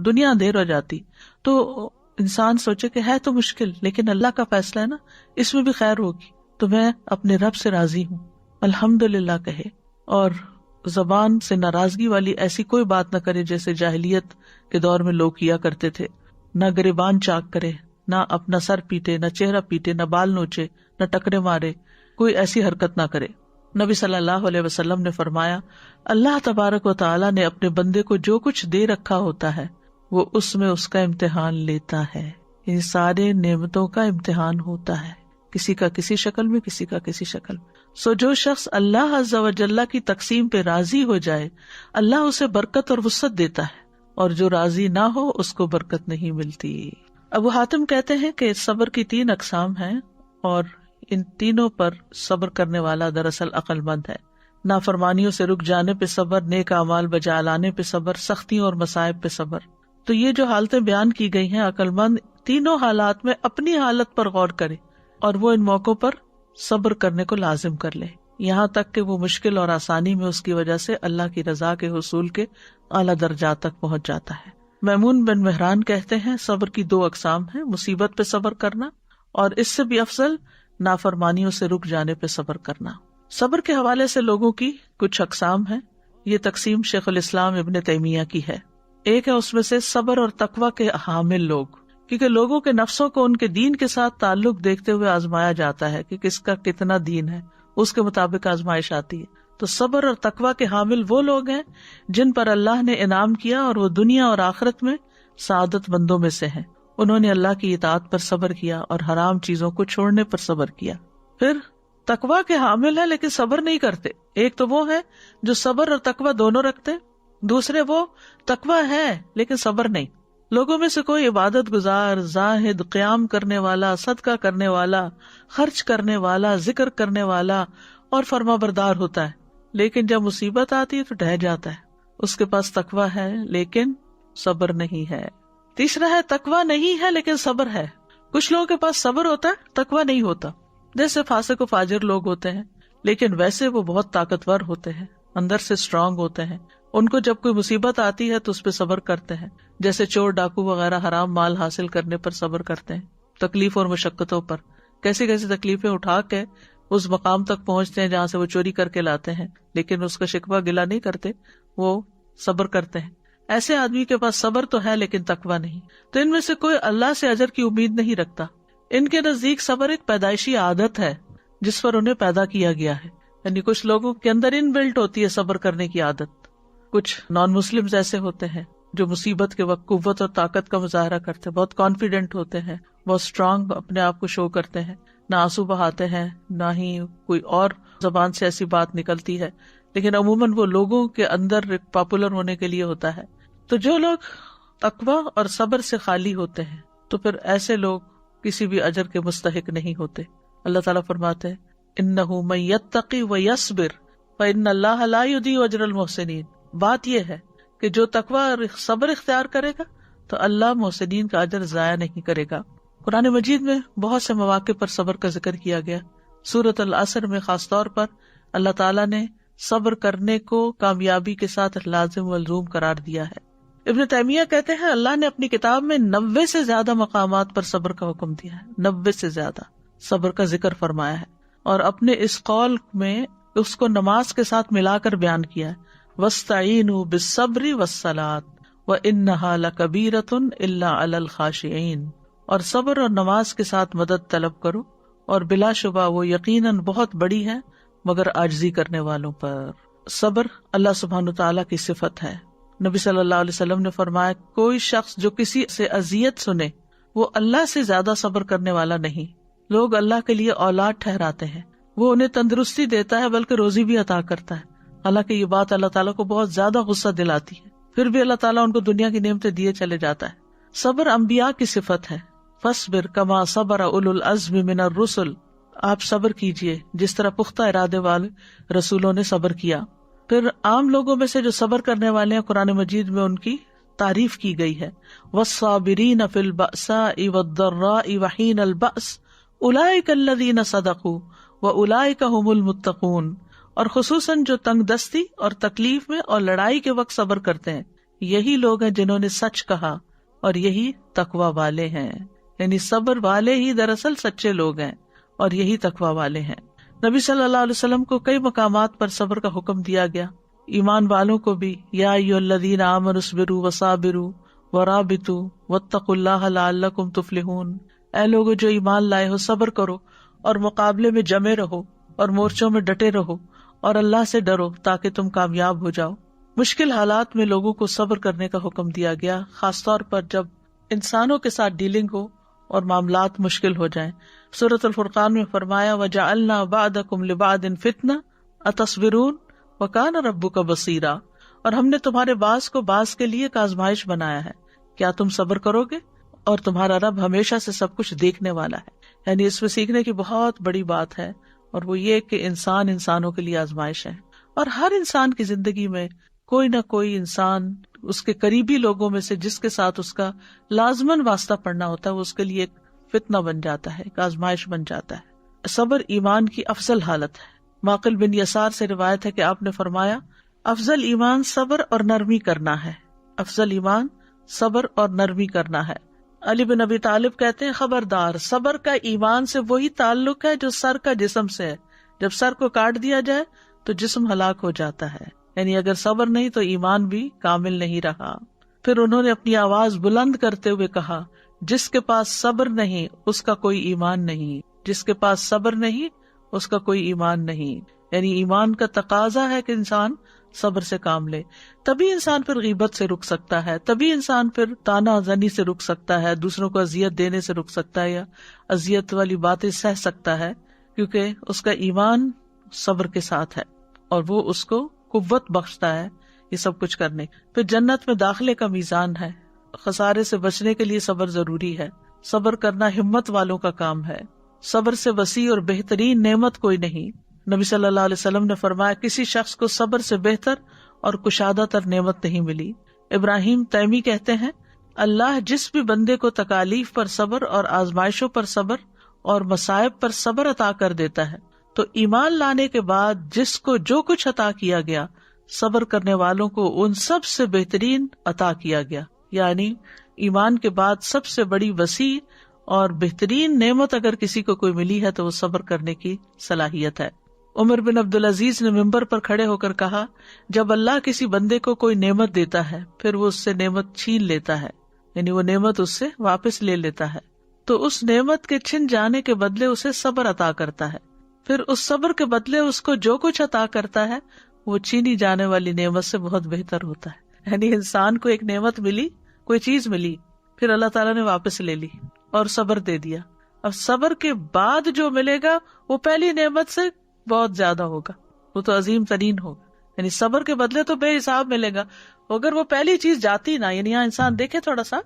A: دنیا اندھیر ہو جاتی. تو انسان سوچے کہ ہے تو مشکل لیکن اللہ کا فیصلہ ہے نا، اس میں بھی خیر ہوگی، تو میں اپنے رب سے راضی ہوں، الحمدللہ کہے. اور زبان سے ناراضگی والی ایسی کوئی بات نہ کرے جیسے جاہلیت کے دور میں لوگ کیا کرتے تھے. نہ گریبان چاک کرے، نہ اپنا سر پیٹے، نہ چہرہ پیٹے، نہ بال نوچے، نہ ٹکرے مارے، کوئی ایسی حرکت نہ کرے. نبی صلی اللہ علیہ وسلم نے فرمایا اللہ تبارک و تعالی نے اپنے بندے کو جو کچھ دے رکھا ہوتا ہے وہ اس میں اس کا امتحان لیتا ہے. ان سارے نعمتوں کا امتحان ہوتا ہے. کسی کا کسی شکل میں، کسی کا کسی شکل میں. سو جو شخص اللہ عز و جل کی تقسیم پہ راضی ہو جائے اللہ اسے برکت اور وسعت دیتا ہے، اور جو راضی نہ ہو اس کو برکت نہیں ملتی. ابو حاتم کہتے ہیں کہ صبر کی 3 اقسام ہیں، اور ان تینوں پر صبر کرنے والا دراصل عقل مند ہے. نافرمانیوں سے رک جانے پہ صبر، نیک اعمال بجا لانے پہ صبر، سختیوں اور مصائب پہ صبر. تو یہ جو حالتیں بیان کی گئی ہیں، عقل مند تینوں حالات میں اپنی حالت پر غور کرے اور وہ ان موقعوں پر صبر کرنے کو لازم کر لے، یہاں تک کہ وہ مشکل اور آسانی میں اس کی وجہ سے اللہ کی رضا کے حصول کے اعلیٰ درجات تک پہنچ جاتا ہے. میمون بن مہران کہتے ہیں صبر کی 2 اقسام ہیں، مصیبت پہ صبر کرنا اور اس سے بھی افضل نافرمانیوں سے رک جانے پہ صبر کرنا. صبر کے حوالے سے لوگوں کی کچھ اقسام ہیں. یہ تقسیم شیخ الاسلام ابن تیمیہ کی ہے. ایک ہے اس میں سے صبر اور تقوی کے حامل لوگ، کیونکہ لوگوں کے نفسوں کو ان کے دین کے ساتھ تعلق دیکھتے ہوئے آزمایا جاتا ہے کہ کس کا کتنا دین ہے، اس کے مطابق آزمائش آتی ہے. تو صبر اور تقوی کے حامل وہ لوگ ہیں جن پر اللہ نے انعام کیا اور وہ دنیا اور آخرت میں سعادت مندوں میں سے ہیں. انہوں نے اللہ کی اطاعت پر صبر کیا اور حرام چیزوں کو چھوڑنے پر صبر کیا. پھر تقوی کے حامل ہیں لیکن صبر نہیں کرتے. ایک تو وہ ہے جو صبر اور تقوی دونوں رکھتے، دوسرے وہ تقوی ہے لیکن صبر نہیں. لوگوں میں سے کوئی عبادت گزار، زاہد، قیام کرنے والا، صدقہ کرنے والا، خرچ کرنے والا، ذکر کرنے والا اور فرما بردار ہوتا ہے، لیکن جب مصیبت آتی ہے تو ڈہ جاتا ہے. اس کے پاس تقوی ہے لیکن صبر نہیں ہے. تیسرا ہے تقوی نہیں ہے لیکن صبر ہے. کچھ لوگوں کے پاس صبر ہوتا ہے، تقوی نہیں ہوتا، جیسے فاسق و فاجر لوگ ہوتے ہیں، لیکن ویسے وہ بہت طاقتور ہوتے ہیں، اندر سے اسٹرانگ ہوتے ہیں. ان کو جب کوئی مصیبت آتی ہے تو اس پہ صبر کرتے ہیں، جیسے چور ڈاکو وغیرہ حرام مال حاصل کرنے پر صبر کرتے ہیں، تکلیف اور مشقتوں پر کیسی کیسی تکلیفیں اٹھا کے اس مقام تک پہنچتے ہیں جہاں سے وہ چوری کر کے لاتے ہیں، لیکن اس کا شکوہ گلہ نہیں کرتے، وہ صبر کرتے ہیں. ایسے آدمی کے پاس صبر تو ہے لیکن تقوی نہیں. تو ان میں سے کوئی اللہ سے اجر کی امید نہیں رکھتا. ان کے نزدیک صبر ایک پیدائشی عادت ہے جس پر انہیں پیدا کیا گیا ہے. یعنی کچھ لوگوں کے اندر ان بلٹ ہوتی ہے صبر کرنے کی عادت. کچھ نان مسلمز ایسے ہوتے ہیں جو مصیبت کے وقت قوت اور طاقت کا مظاہرہ کرتے ہیں، بہت کانفیڈنٹ ہوتے ہیں، بہت اسٹرانگ اپنے آپ کو شو کرتے ہیں، نہ آنسو بہاتے ہیں نہ ہی کوئی اور زبان سے ایسی بات نکلتی ہے، لیکن عموماً وہ لوگوں کے اندر پاپولر ہونے کے لیے ہوتا ہے. تو جو لوگ تقوی اور صبر سے خالی ہوتے ہیں تو پھر ایسے لوگ کسی بھی اجر کے مستحق نہیں ہوتے. اللہ تعالیٰ فرماتے ہیں انہ من یتقی ویصبر فإن اللہ لا یضیع اجر المحسنین. بات یہ ہے کہ جو تقوی اور صبر اختیار کرے گا تو اللہ محسنین کا اجر ضائع نہیں کرے گا. قرآن مجید میں بہت سے مواقع پر صبر کا ذکر کیا گیا. سورۃ العصر میں خاص طور پر اللہ تعالیٰ نے صبر کرنے کو کامیابی کے ساتھ لازم ملزوم قرار دیا ہے. ابن تیمیہ کہتے ہیں اللہ نے اپنی کتاب میں 90 سے زیادہ مقامات پر صبر کا حکم دیا ہے، 90 سے زیادہ صبر کا ذکر فرمایا ہے، اور اپنے اس قول میں اس کو نماز کے ساتھ ملا کر بیان کیا ہے. وَاسْتَعِينُوا بِالصَّبْرِ وَالصَّلَاةِ وَإِنَّهَا لَكَبِيرَةٌ إِلَّا عَلَى الْخَاشِعِينَ. اور صبر اور نماز کے ساتھ مدد طلب کرو، اور بلا شبہ وہ یقیناً بہت بڑی ہے مگر عاجزی کرنے والوں پر. صبر اللہ سبحانہ تعالیٰ کی صفت ہے. نبی صلی اللہ علیہ وسلم نے فرمایا کوئی شخص جو کسی سے اذیت سنے وہ اللہ سے زیادہ صبر کرنے والا نہیں. لوگ اللہ کے لیے اولاد ٹھہراتے ہیں، وہ انہیں تندرستی دیتا ہے بلکہ روزی بھی عطا کرتا ہے، حالانکہ یہ بات اللہ تعالیٰ کو بہت زیادہ غصہ دلاتی ہے، پھر بھی اللہ تعالیٰ ان کو دنیا کی نعمتیں دیے چلے جاتا ہے. صبر انبیاء کی صفت ہے. فاصبر کما صبر اولو العزم من الرسل. آپ صبر کیجئے جس طرح پختہ ارادے والے رسولوں نے صبر کیا. پھر عام لوگوں میں سے جو صبر کرنے والے ہیں قرآن مجید میں ان کی تعریف کی گئی ہے. والصابرین فی البأساء والضراء وحین البأس اولئک الذین صدقوا واولئک هم المتقون. اور خصوصاً جو تنگ دستی اور تکلیف میں اور لڑائی کے وقت صبر کرتے ہیں یہی لوگ ہیں جنہوں نے سچ کہا اور یہی تقوی والے ہیں. یعنی صبر والے ہی دراصل سچے لوگ ہیں اور یہی تقوی والے ہیں. نبی صلی اللہ علیہ وسلم کو کئی مقامات پر صبر کا حکم دیا گیا. ایمان والوں کو بھی یا ایھا الذین آمنوا اصبروا وصابروا ورابطوا واتقوا اللہ لعلکم تفلحون. اے لوگو جو ایمان لائے ہو صبر کرو اور مقابلے میں جمے رہو اور مورچوں میں ڈٹے رہو اور اللہ سے ڈرو تاکہ تم کامیاب ہو جاؤ. مشکل حالات میں لوگوں کو صبر کرنے کا حکم دیا گیا، خاص طور پر جب انسانوں کے ساتھ ڈیلنگ ہو اور معاملات مشکل ہو جائیں. سورۃ الفرقان میں فرمایا وَجَعَلْنَا بَعْضَكُمْ لِبَعْضٍ فِتْنَةً أَتَصْبِرُونَ وَكَانَ رَبُّكَ بَصِيرًا. اور ہم نے تمہارے بعض کو بعض کے لیے ایک آزمائش بنایا ہے، کیا تم صبر کرو گے؟ اور تمہارا رب ہمیشہ سے سب کچھ دیکھنے والا ہے. یعنی اس میں سیکھنے کی بہت بڑی بات ہے، اور وہ یہ کہ انسان انسانوں کے لیے آزمائش ہے. اور ہر انسان کی زندگی میں کوئی نہ کوئی انسان اس کے قریبی لوگوں میں سے جس کے ساتھ اس کا لازماً واسطہ پڑنا ہوتا ہے، وہ اس کے لیے ایک فتنہ بن جاتا ہے، ایک آزمائش بن جاتا ہے. صبر ایمان کی افضل حالت ہے. معقل بن یسار سے روایت ہے کہ آپ نے فرمایا افضل ایمان صبر اور نرمی کرنا ہے. افضل ایمان صبر اور نرمی کرنا ہے. علی بن ابی طالب کہتے ہیں خبردار، صبر کا ایمان سے وہی تعلق ہے جو سر کا جسم سے ہے. جب سر کو کاٹ دیا جائے تو جسم ہلاک ہو جاتا ہے. یعنی اگر صبر نہیں تو ایمان بھی کامل نہیں رہا. پھر انہوں نے اپنی آواز بلند کرتے ہوئے کہا جس کے پاس صبر نہیں اس کا کوئی ایمان نہیں، جس کے پاس صبر نہیں اس کا کوئی ایمان نہیں. یعنی ایمان کا تقاضا ہے کہ انسان صبر سے کام لے، تبھی انسان پھر غیبت سے رک سکتا ہے، تبھی انسان پھر طعنہ زنی سے رک سکتا ہے، دوسروں کو اذیت دینے سے رک سکتا ہے، یا اذیت والی باتیں سہ سکتا ہے، کیونکہ اس کا ایمان صبر کے ساتھ ہے اور وہ اس کو قوت بخشتا ہے یہ سب کچھ کرنے. پھر جنت میں داخلے کا میزان ہے. خسارے سے بچنے کے لیے صبر ضروری ہے. صبر کرنا ہمت والوں کا کام ہے. صبر سے وسیع اور بہترین نعمت کوئی نہیں. نبی صلی اللہ علیہ وسلم نے فرمایا کسی شخص کو صبر سے بہتر اور کشادہ تر نعمت نہیں ملی. ابراہیم تیمی کہتے ہیں اللہ جس بھی بندے کو تکالیف پر صبر اور آزمائشوں پر صبر اور مصائب پر صبر عطا کر دیتا ہے تو ایمان لانے کے بعد جس کو جو کچھ عطا کیا گیا صبر کرنے والوں کو ان سب سے بہترین عطا کیا گیا. یعنی ایمان کے بعد سب سے بڑی وسیع اور بہترین نعمت اگر کسی کو کوئی ملی ہے تو وہ صبر کرنے کی صلاحیت ہے. عمر بن عبدالعزیز نے ممبر پر کھڑے ہو کر کہا جب اللہ کسی بندے کو کوئی نعمت دیتا ہے پھر وہ اس سے نعمت چھین لیتا ہے، یعنی وہ نعمت اس سے واپس لے لیتا ہے، تو اس نعمت کے چھن جانے کے بدلے اسے صبر عطا کرتا ہے. پھر اس صبر کے بدلے اس کو جو کچھ عطا کرتا ہے وہ چھینی جانے والی نعمت سے بہت بہتر ہوتا ہے. یعنی انسان کو ایک نعمت ملی، کوئی چیز ملی، پھر اللہ تعالیٰ نے واپس لے لی اور صبر دے دیا. اب صبر کے بعد جو ملے گا وہ پہلی نعمت سے بہت زیادہ ہوگا، وہ تو عظیم ترین ہوگا. یعنی صبر کے بدلے تو بے حساب ملے گا. اگر وہ پہلی چیز جاتی نا، یعنی یہاں انسان دیکھے تھوڑا سا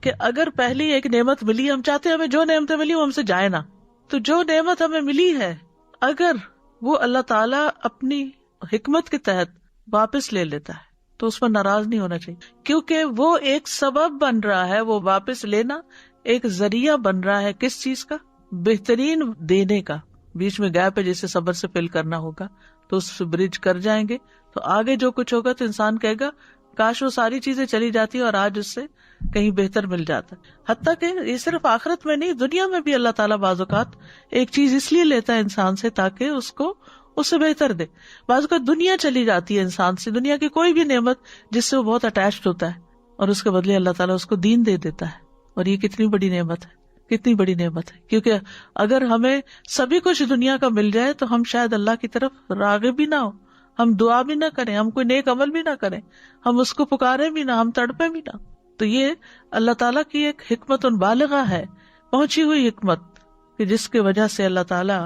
A: کہ اگر پہلی ایک نعمت ملی، ہم چاہتے ہیں ہمیں جو نعمتیں ملی وہ ہم سے جائے نا، تو جو نعمت ہمیں ملی ہے اگر وہ اللہ تعالیٰ اپنی حکمت کے تحت واپس لے لیتا ہے تو اس پر ناراض نہیں ہونا چاہیے، کیونکہ وہ ایک سبب بن رہا ہے. وہ واپس لینا ایک ذریعہ بن رہا ہے کس چیز کا؟ بہترین دینے کا. بیچ میں گیپ ہے جسے صبر سے فل کرنا ہوگا تو اس سے برج کر جائیں گے تو آگے جو کچھ ہوگا تو انسان کہے گا کاش وہ ساری چیزیں چلی جاتی اور آج اس سے کہیں بہتر مل جاتا. حتیٰ کہ یہ صرف آخرت میں نہیں، دنیا میں بھی اللہ تعالیٰ بعض اوقات ایک چیز اس لیے لیتا ہے انسان سے تاکہ اس کو اس سے بہتر دے. بعض اوقات دنیا چلی جاتی ہے انسان سے، دنیا کی کوئی بھی نعمت جس سے وہ بہت اٹیچڈ ہوتا ہے، اور اس کے بدلے اللہ تعالیٰ اس کو دین دے دیتا ہے. اور یہ کتنی بڑی نعمت ہے، کتنی بڑی نعمت ہے. کیونکہ اگر ہمیں سبھی کچھ دنیا کا مل جائے تو ہم شاید اللہ کی طرف راغب بھی نہ ہو، ہم دعا بھی نہ کریں، ہم کوئی نیک عمل بھی نہ کریں، ہم اس کو پکارے بھی نہ، ہم تڑپے بھی نہ. تو یہ اللہ تعالیٰ کی ایک حکمت بالغہ ہے، پہنچی ہوئی حکمت، کہ جس کی وجہ سے اللہ تعالیٰ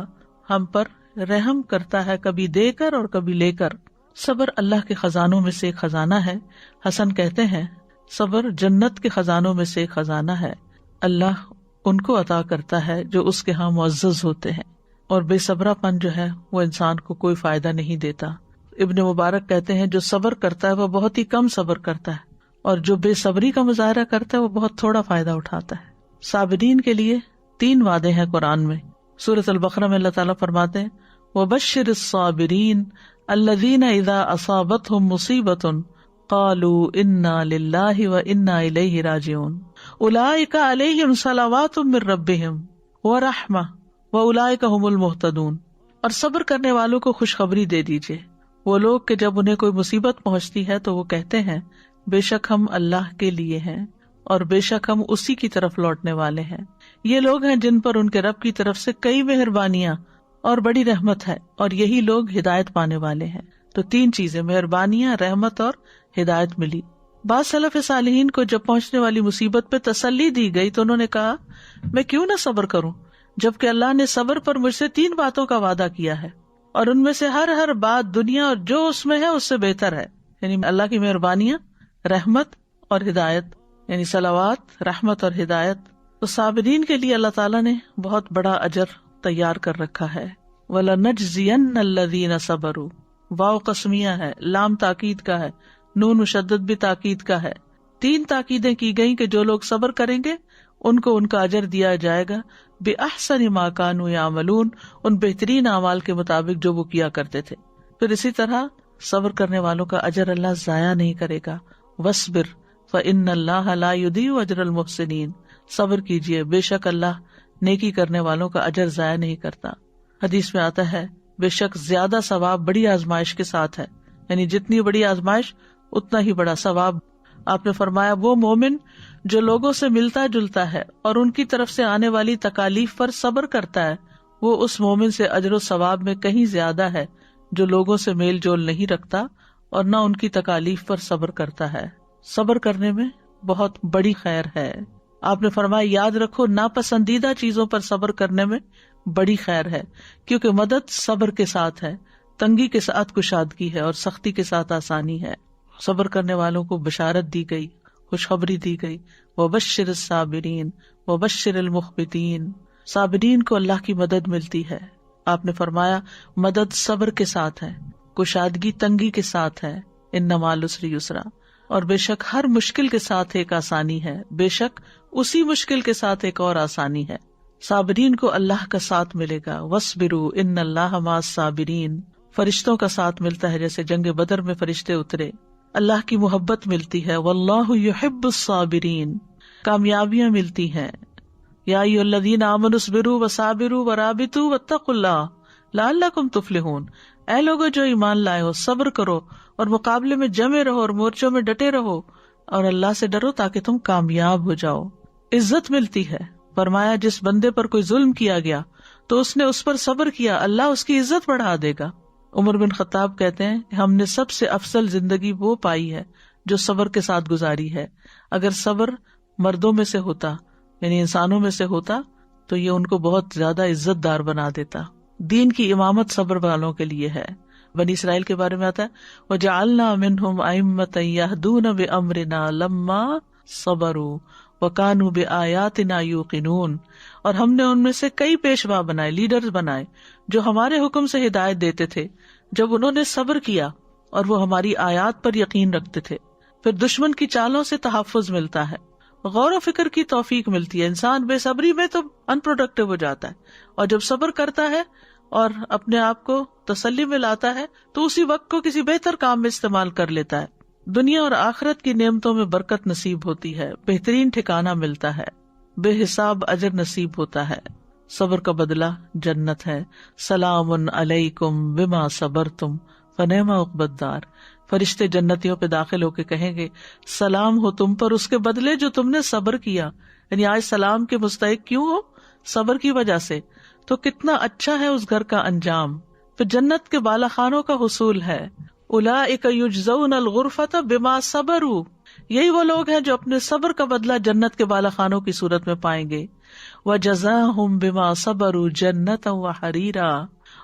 A: ہم پر رحم کرتا ہے، کبھی دے کر اور کبھی لے کر. صبر اللہ کے خزانوں میں سے ایک خزانہ ہے. حسن کہتے ہیں صبر جنت کے خزانوں میں سے ایک خزانہ ہے. اللہ ان کو عطا کرتا ہے جو اس کے ہاں معزز ہوتے ہیں، اور بے صبرا پن جو ہے وہ انسان کو کوئی فائدہ نہیں دیتا. ابن مبارک کہتے ہیں جو صبر کرتا ہے وہ بہت ہی کم صبر کرتا ہے، اور جو بے صبری کا مظاہرہ کرتا ہے وہ بہت تھوڑا فائدہ اٹھاتا ہے. صابرین کے لیے 3 وعدے ہیں قرآن میں. سورۃ البقرہ میں اللہ تعالیٰ فرماتے ہیں وَبَشِّرِ الصَّابِرِينَ الَّذِينَ إِذَا أَصَابَتْهُمْ مُصِيبَةٌ قَالُوا إِنَّا لِلَّهِ وَإِنَّا إِلَيْهِ رَاجِعُونَ أُولَئِكَ عَلَيْهِمْ صَلَوَاتٌ مِّن رَّبِّهِمْ وَرَحْمَةٌ وَأُولَئِكَ هُمُ الْمُهْتَدُونَ. اور صبر کرنے والوں کو خوشخبری دے دیجیے، وہ لوگ کہ جب انہیں کوئی مصیبت پہنچتی ہے تو وہ کہتے ہیں بے شک ہم اللہ کے لیے ہیں اور بے شک ہم اسی کی طرف لوٹنے والے ہیں. یہ لوگ ہیں جن پر ان کے رب کی طرف سے کئی مہربانیاں اور بڑی رحمت ہے، اور یہی لوگ ہدایت پانے والے ہیں. تو 3 چیزیں، مہربانیاں، رحمت اور ہدایت ملی. بعض سلف صالحین کو جب پہنچنے والی مصیبت پہ تسلی دی گئی تو انہوں نے کہا میں کیوں نہ صبر کروں، جبکہ اللہ نے صبر پر مجھ سے 3 باتوں کا وعدہ کیا ہے، اور ان میں سے ہر بات دنیا اور جو اس میں ہے اس سے بہتر ہے، یعنی اللہ کی مہربانیاں، رحمت اور ہدایت، یعنی صلوات، رحمت اور ہدایت۔ تو صابرین کے لیے اللہ تعالیٰ نے بہت بڑا اجر تیار کر رکھا ہے۔ وَلَنَجْزِيَنَّ الَّذِينَ صَبَرُوا، واو قسمیہ ہے، لام تاکید کا ہے، نون مشدد بھی تاکید کا ہے۔ 3 تاکیدیں کی گئیں کہ جو لوگ صبر کریں گے ان کو ان کا اجر دیا جائے گا بِأَحْسَنِ مَا كَانُوا يَعْمَلُونَ، ان بہترین اعمال کے مطابق جو وہ کیا کرتے تھے۔ پھر اسی طرح صبر کرنے والوں کا اجر اللہ ضائع نہیں کرے گا۔ وَاصْبِرْ فَإِنَّ اللَّهَ لَا يُضِيعُ أَجْرَ الْمُحْسِنِينَ، صبر کیجئے، بے شک اللہ نیکی کرنے والوں کا اجر ضائع نہیں کرتا۔ حدیث میں آتا ہے بے شک زیادہ ثواب بڑی آزمائش کے ساتھ ہے، یعنی جتنی بڑی آزمائش اتنا ہی بڑا ثواب۔ آپ نے فرمایا وہ مومن جو لوگوں سے ملتا جلتا ہے اور ان کی طرف سے آنے والی تکالیف پر صبر کرتا ہے، وہ اس مومن سے اجر و ثواب میں کہیں زیادہ ہے جو لوگوں سے میل جول نہیں رکھتا اور نہ ان کی تکالیف پر صبر کرتا ہے۔ صبر کرنے میں بہت بڑی خیر ہے۔ آپ نے فرمایا یاد رکھو ناپسندیدہ چیزوں پر صبر کرنے میں بڑی خیر ہے، کیونکہ مدد صبر کے ساتھ ہے، تنگی کے ساتھ کشادگی ہے اور سختی کے ساتھ آسانی ہے۔ صبر کرنے والوں کو بشارت دی گئی، خوشخبری دی گئی، وَبَشِّرِ الصَّابِرِينَ وَبَشِّرِ الْمُخْبِتِينَ، صابرین کو اللہ کی مدد ملتی ہے۔ آپ نے فرمایا مدد صبر کے ساتھ ہے، کشادگی تنگی کے ساتھ ہے، اِنَّ مَعَ الْعُسْرِ يُسْرًا، اور بے شک ہر مشکل کے ساتھ ایک آسانی ہے، بے شک اسی مشکل کے ساتھ ایک اور آسانی ہے۔ صابرین کو اللہ کا ساتھ ملے گا، وَاصْبِرُوا إِنَّ اللَّهَ مَعَ الصَّابِرِينَ، فرشتوں کا ساتھ ملتا ہے جیسے جنگ بدر میں فرشتے اترے، اللہ کی محبت ملتی ہے، واللہ یحب الصابرین، کامیابیاں ملتی ہیں۔ یا ایھا الذین آمنوا اصبروا وصابروا ورابطوا واتقوا اللہ لعلکم تفلحون، اے لوگو جو ایمان لائے ہو، صبر کرو اور مقابلے میں جمے رہو اور مورچوں میں ڈٹے رہو اور اللہ سے ڈرو تاکہ تم کامیاب ہو جاؤ۔ عزت ملتی ہے، فرمایا جس بندے پر کوئی ظلم کیا گیا تو اس نے اس پر صبر کیا، اللہ اس کی عزت بڑھا دے گا۔ عمر بن خطاب کہتے ہیں کہ ہم نے سب سے افضل زندگی وہ پائی ہے جو صبر کے ساتھ گزاری ہے۔ اگر صبر مردوں میں سے ہوتا، یعنی انسانوں میں سے ہوتا، تو یہ ان کو بہت زیادہ عزت دار بنا دیتا۔ دین کی امامت صبر والوں کے لیے ہے۔ بنی اسرائیل کے بارے میں آتا ہے وَجَعَلْنَا مِنْهُمْ أَئِمَّةً يَهْدُونَ بِأَمْرِنَا لَمَّا صَبَرُوا وَكَانُوا بِآيَاتِنَا يُوقِنُونَ، اور ہم نے ان میں سے کئی پیشوا بنائے، لیڈرز بنائے جو ہمارے حکم سے ہدایت دیتے تھے جب انہوں نے صبر کیا اور وہ ہماری آیات پر یقین رکھتے تھے۔ پھر دشمن کی چالوں سے تحفظ ملتا ہے، غور و فکر کی توفیق ملتی ہے۔ انسان بے صبری میں تو ان پروڈکٹیو ہو جاتا ہے، اور جب صبر کرتا ہے اور اپنے آپ کو تسلی میں لاتا ہے تو اسی وقت کو کسی بہتر کام میں استعمال کر لیتا ہے۔ دنیا اور آخرت کی نعمتوں میں برکت نصیب ہوتی ہے، بہترین ٹھکانہ ملتا ہے، بے حساب اجر نصیب ہوتا ہے۔ صبر کا بدلہ جنت ہے۔ سلام علیکم بما صبرتم فنعم عقبی الدار، فرشتے جنتیوں پہ داخل ہو کے کہیں گے سلام ہو تم پر اس کے بدلے جو تم نے صبر کیا، یعنی آج سلام کے مستحق کیوں ہو؟ صبر کی وجہ سے۔ تو کتنا اچھا ہے اس گھر کا انجام۔ پھر جنت کے بالا خانوں کا حصول ہے۔ اولئک یجزون الغرفۃ بما صبروا، یہی وہ لوگ ہیں جو اپنے صبر کا بدلہ جنت کے بالا خانوں کی صورت میں پائیں گے۔ وجزاہم بما صبروا جنۃ وحریرا،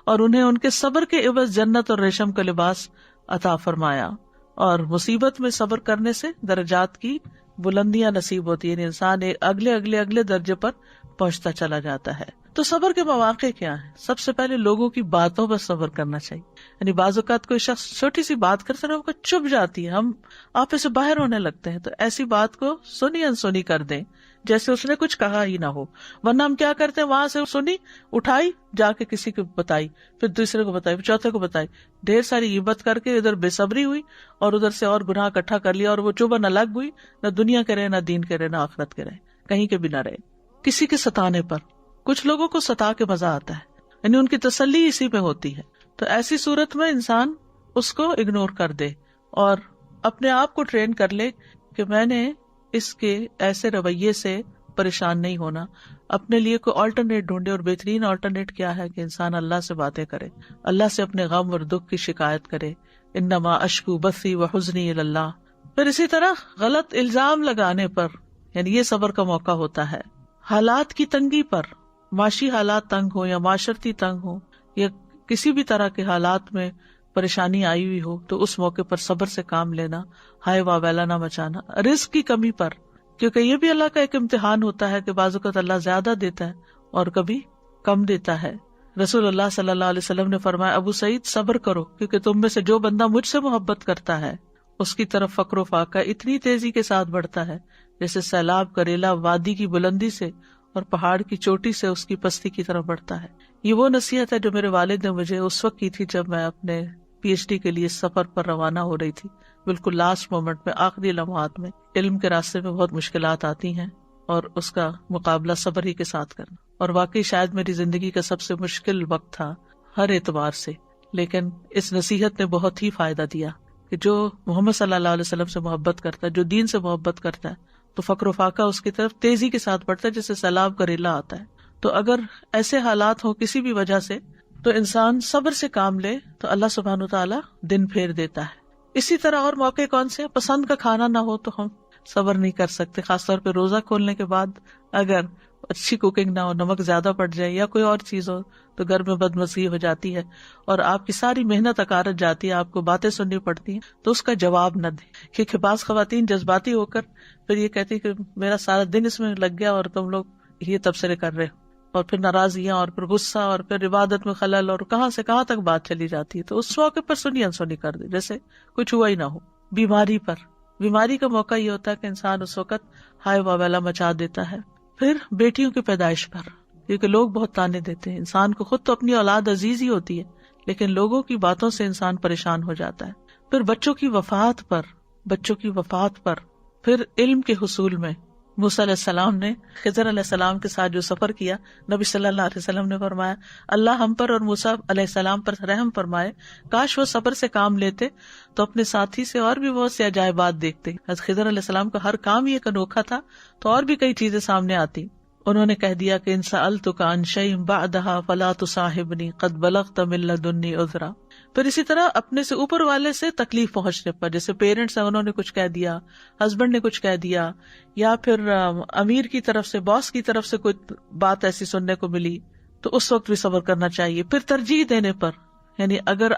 A: اور انہیں ان کے صبر کے عوض جنت اور ریشم کا لباس عطا فرمایا۔ اور مصیبت میں صبر کرنے سے درجات کی بلندیاں نصیب ہوتی ہیں، انسان اگلے درجے پر پہنچتا چلا جاتا ہے۔ تو صبر کے مواقع کیا ہیں؟ سب سے پہلے لوگوں کی باتوں پر صبر کرنا چاہیے، یعنی بعض اوقات کوئی شخص چھوٹی سی بات کرتا ہے، چپ جاتی ہے، ہم آپے سے باہر ہونے لگتے ہیں، تو ایسی بات کو سنی انسنی کر دیں جیسے اس نے کچھ کہا ہی نہ ہو۔ ورنہ ہم کیا کرتے ہیں، وہاں سے سنی اٹھائی، جا کے کسی کو بتائی، پھر دوسرے کو بتائی، پھر چوتھے کو بتائی، ڈھیر ساری غیبت کر کے ادھر بے صبری ہوئی اور ادھر سے اور گناہ اکٹھا کر لیا، اور وہ چبھن الگ ہوئی، نہ دنیا کے رہے، نہ دین کے رہے، نہ آخرت کے رہے، کہیں کے بھی نہ رہے۔ کسی کے ستانے پر، کچھ لوگوں کو ستا کے مزہ آتا ہے، یعنی ان کی تسلی اسی پہ ہوتی ہے، تو ایسی صورت میں انسان اس کو اگنور کر دے اور اپنے آپ کو ٹرین کر لے کہ میں نے اس کے ایسے رویے سے پریشان نہیں ہونا، اپنے لیے کوئی آلٹرنیٹ ڈھونڈے، اور بہترین آلٹرنیٹ کیا ہے کہ انسان اللہ سے باتیں کرے، اللہ سے اپنے غم اور دکھ کی شکایت کرے۔ انما اشکو بثی وحزنی الی اللہ، پھر اسی طرح غلط الزام لگانے پر، یعنی یہ صبر کا موقع ہوتا ہے. حالات کی تنگی پر، معاشی حالات تنگ ہو یا معاشرتی تنگ ہو یا کسی بھی طرح کے حالات میں پریشانی آئی ہوئی ہو تو اس موقع پر صبر سے کام لینا، ہائے واویلا نہ مچانا. رزق کی کمی پر، کیونکہ یہ بھی اللہ کا ایک امتحان ہوتا ہے کہ بعض اوقات اللہ زیادہ دیتا ہے اور کبھی کم دیتا ہے. رسول اللہ صلی اللہ علیہ وسلم نے فرمایا، ابو سعید صبر کرو، کیونکہ تم میں سے جو بندہ مجھ سے محبت کرتا ہے اس کی طرف فقر و فاقہ اتنی تیزی کے ساتھ بڑھتا ہے جیسے سیلاب کا ریلا وادی کی بلندی سے اور پہاڑ کی چوٹی سے اس کی پستی کی طرف بڑھتا ہے. یہ وہ نصیحت ہے جو میرے والد نے مجھے اس وقت کی تھی جب میں اپنے پی ایچ ڈی کے لیے سفر پر روانہ ہو رہی تھی. بالکل لاسٹ مومنٹ میں، آخری لمحات میں. علم کے راستے میں بہت مشکلات آتی ہیں اور اس کا مقابلہ صبر ہی کے ساتھ کرنا. اور واقعی شاید میری زندگی کا سب سے مشکل وقت تھا ہر اعتبار سے، لیکن اس نصیحت نے بہت ہی فائدہ دیا کہ جو محمد صلی اللہ علیہ وسلم سے محبت کرتا ہے، جو دین سے محبت کرتا ہے، تو فقر و فاقہ اس کی طرف تیزی کے ساتھ بڑھتا ہے جیسے سیلاب کا ریلا آتا ہے. تو اگر ایسے حالات ہوں کسی بھی وجہ سے تو انسان صبر سے کام لے تو اللہ سبحانہ وتعالی دن پھیر دیتا ہے. اسی طرح اور موقع کون سے؟ پسند کا کھانا نہ ہو تو ہم صبر نہیں کر سکتے، خاص طور پہ روزہ کھولنے کے بعد اگر اچھی کوکنگ نہ ہو، نمک زیادہ پڑ جائے یا کوئی اور چیز ہو تو گھر میں بدمزگی ہو جاتی ہے اور آپ کی ساری محنت اکارت جاتی ہے، آپ کو باتیں سننی پڑتی ہیں، تو اس کا جواب نہ دیں. کیونکہ بعض خواتین جذباتی ہو کر پھر یہ کہتی کہ میرا سارا دن اس میں لگ گیا اور تم لوگ یہ تبصرے کر رہے ہو، اور پھر ناراضگیاں اور پھر غصہ اور پھر عبادت میں خلل اور کہاں سے کہاں تک بات چلی جاتی ہے. تو اس موقع پر سنی انسنی کر دے جیسے کچھ ہوا ہی نہ ہو. بیماری کا موقع یہ ہوتا ہے کہ انسان اس وقت ہائے واویلا مچا دیتا ہے. پھر بیٹیوں کی پیدائش پر، کیونکہ لوگ بہت تانے دیتے ہیں. انسان کو خود تو اپنی اولاد عزیز ہی ہوتی ہے لیکن لوگوں کی باتوں سے انسان پریشان ہو جاتا ہے. پھر بچوں کی وفات پر، پھر علم کے حصول میں. موسیٰ علیہ السلام نے خضر علیہ السلام کے ساتھ جو سفر کیا، نبی صلی اللہ علیہ وسلم نے فرمایا اللہ ہم پر اور موسیٰ علیہ السلام پر رحم فرمائے، کاش وہ صبر سے کام لیتے تو اپنے ساتھی سے اور بھی بہت سے عجائبات دیکھتے. حضرت خضر علیہ السلام کا ہر کام یہ انوکھا تھا تو اور بھی کئی چیزیں سامنے آتی. انہوں نے کہہ دیا کہ ان سألتک عن شیء بعدها فلا تصاحبنی قد بلغت من لدنی عذرا. پھر اسی طرح اپنے سے اوپر والے سے تکلیف پہنچنے پر، جیسے پیرنٹس ہیں انہوں نے کچھ کہہ دیا، ہسبینڈ نے کچھ کہہ دیا، یا پھر امیر کی طرف سے، باس کی طرف سے کوئی بات ایسی سننے کو ملی تو اس وقت بھی صبر کرنا چاہیے. پھر ترجیح دینے پر، یعنی اگر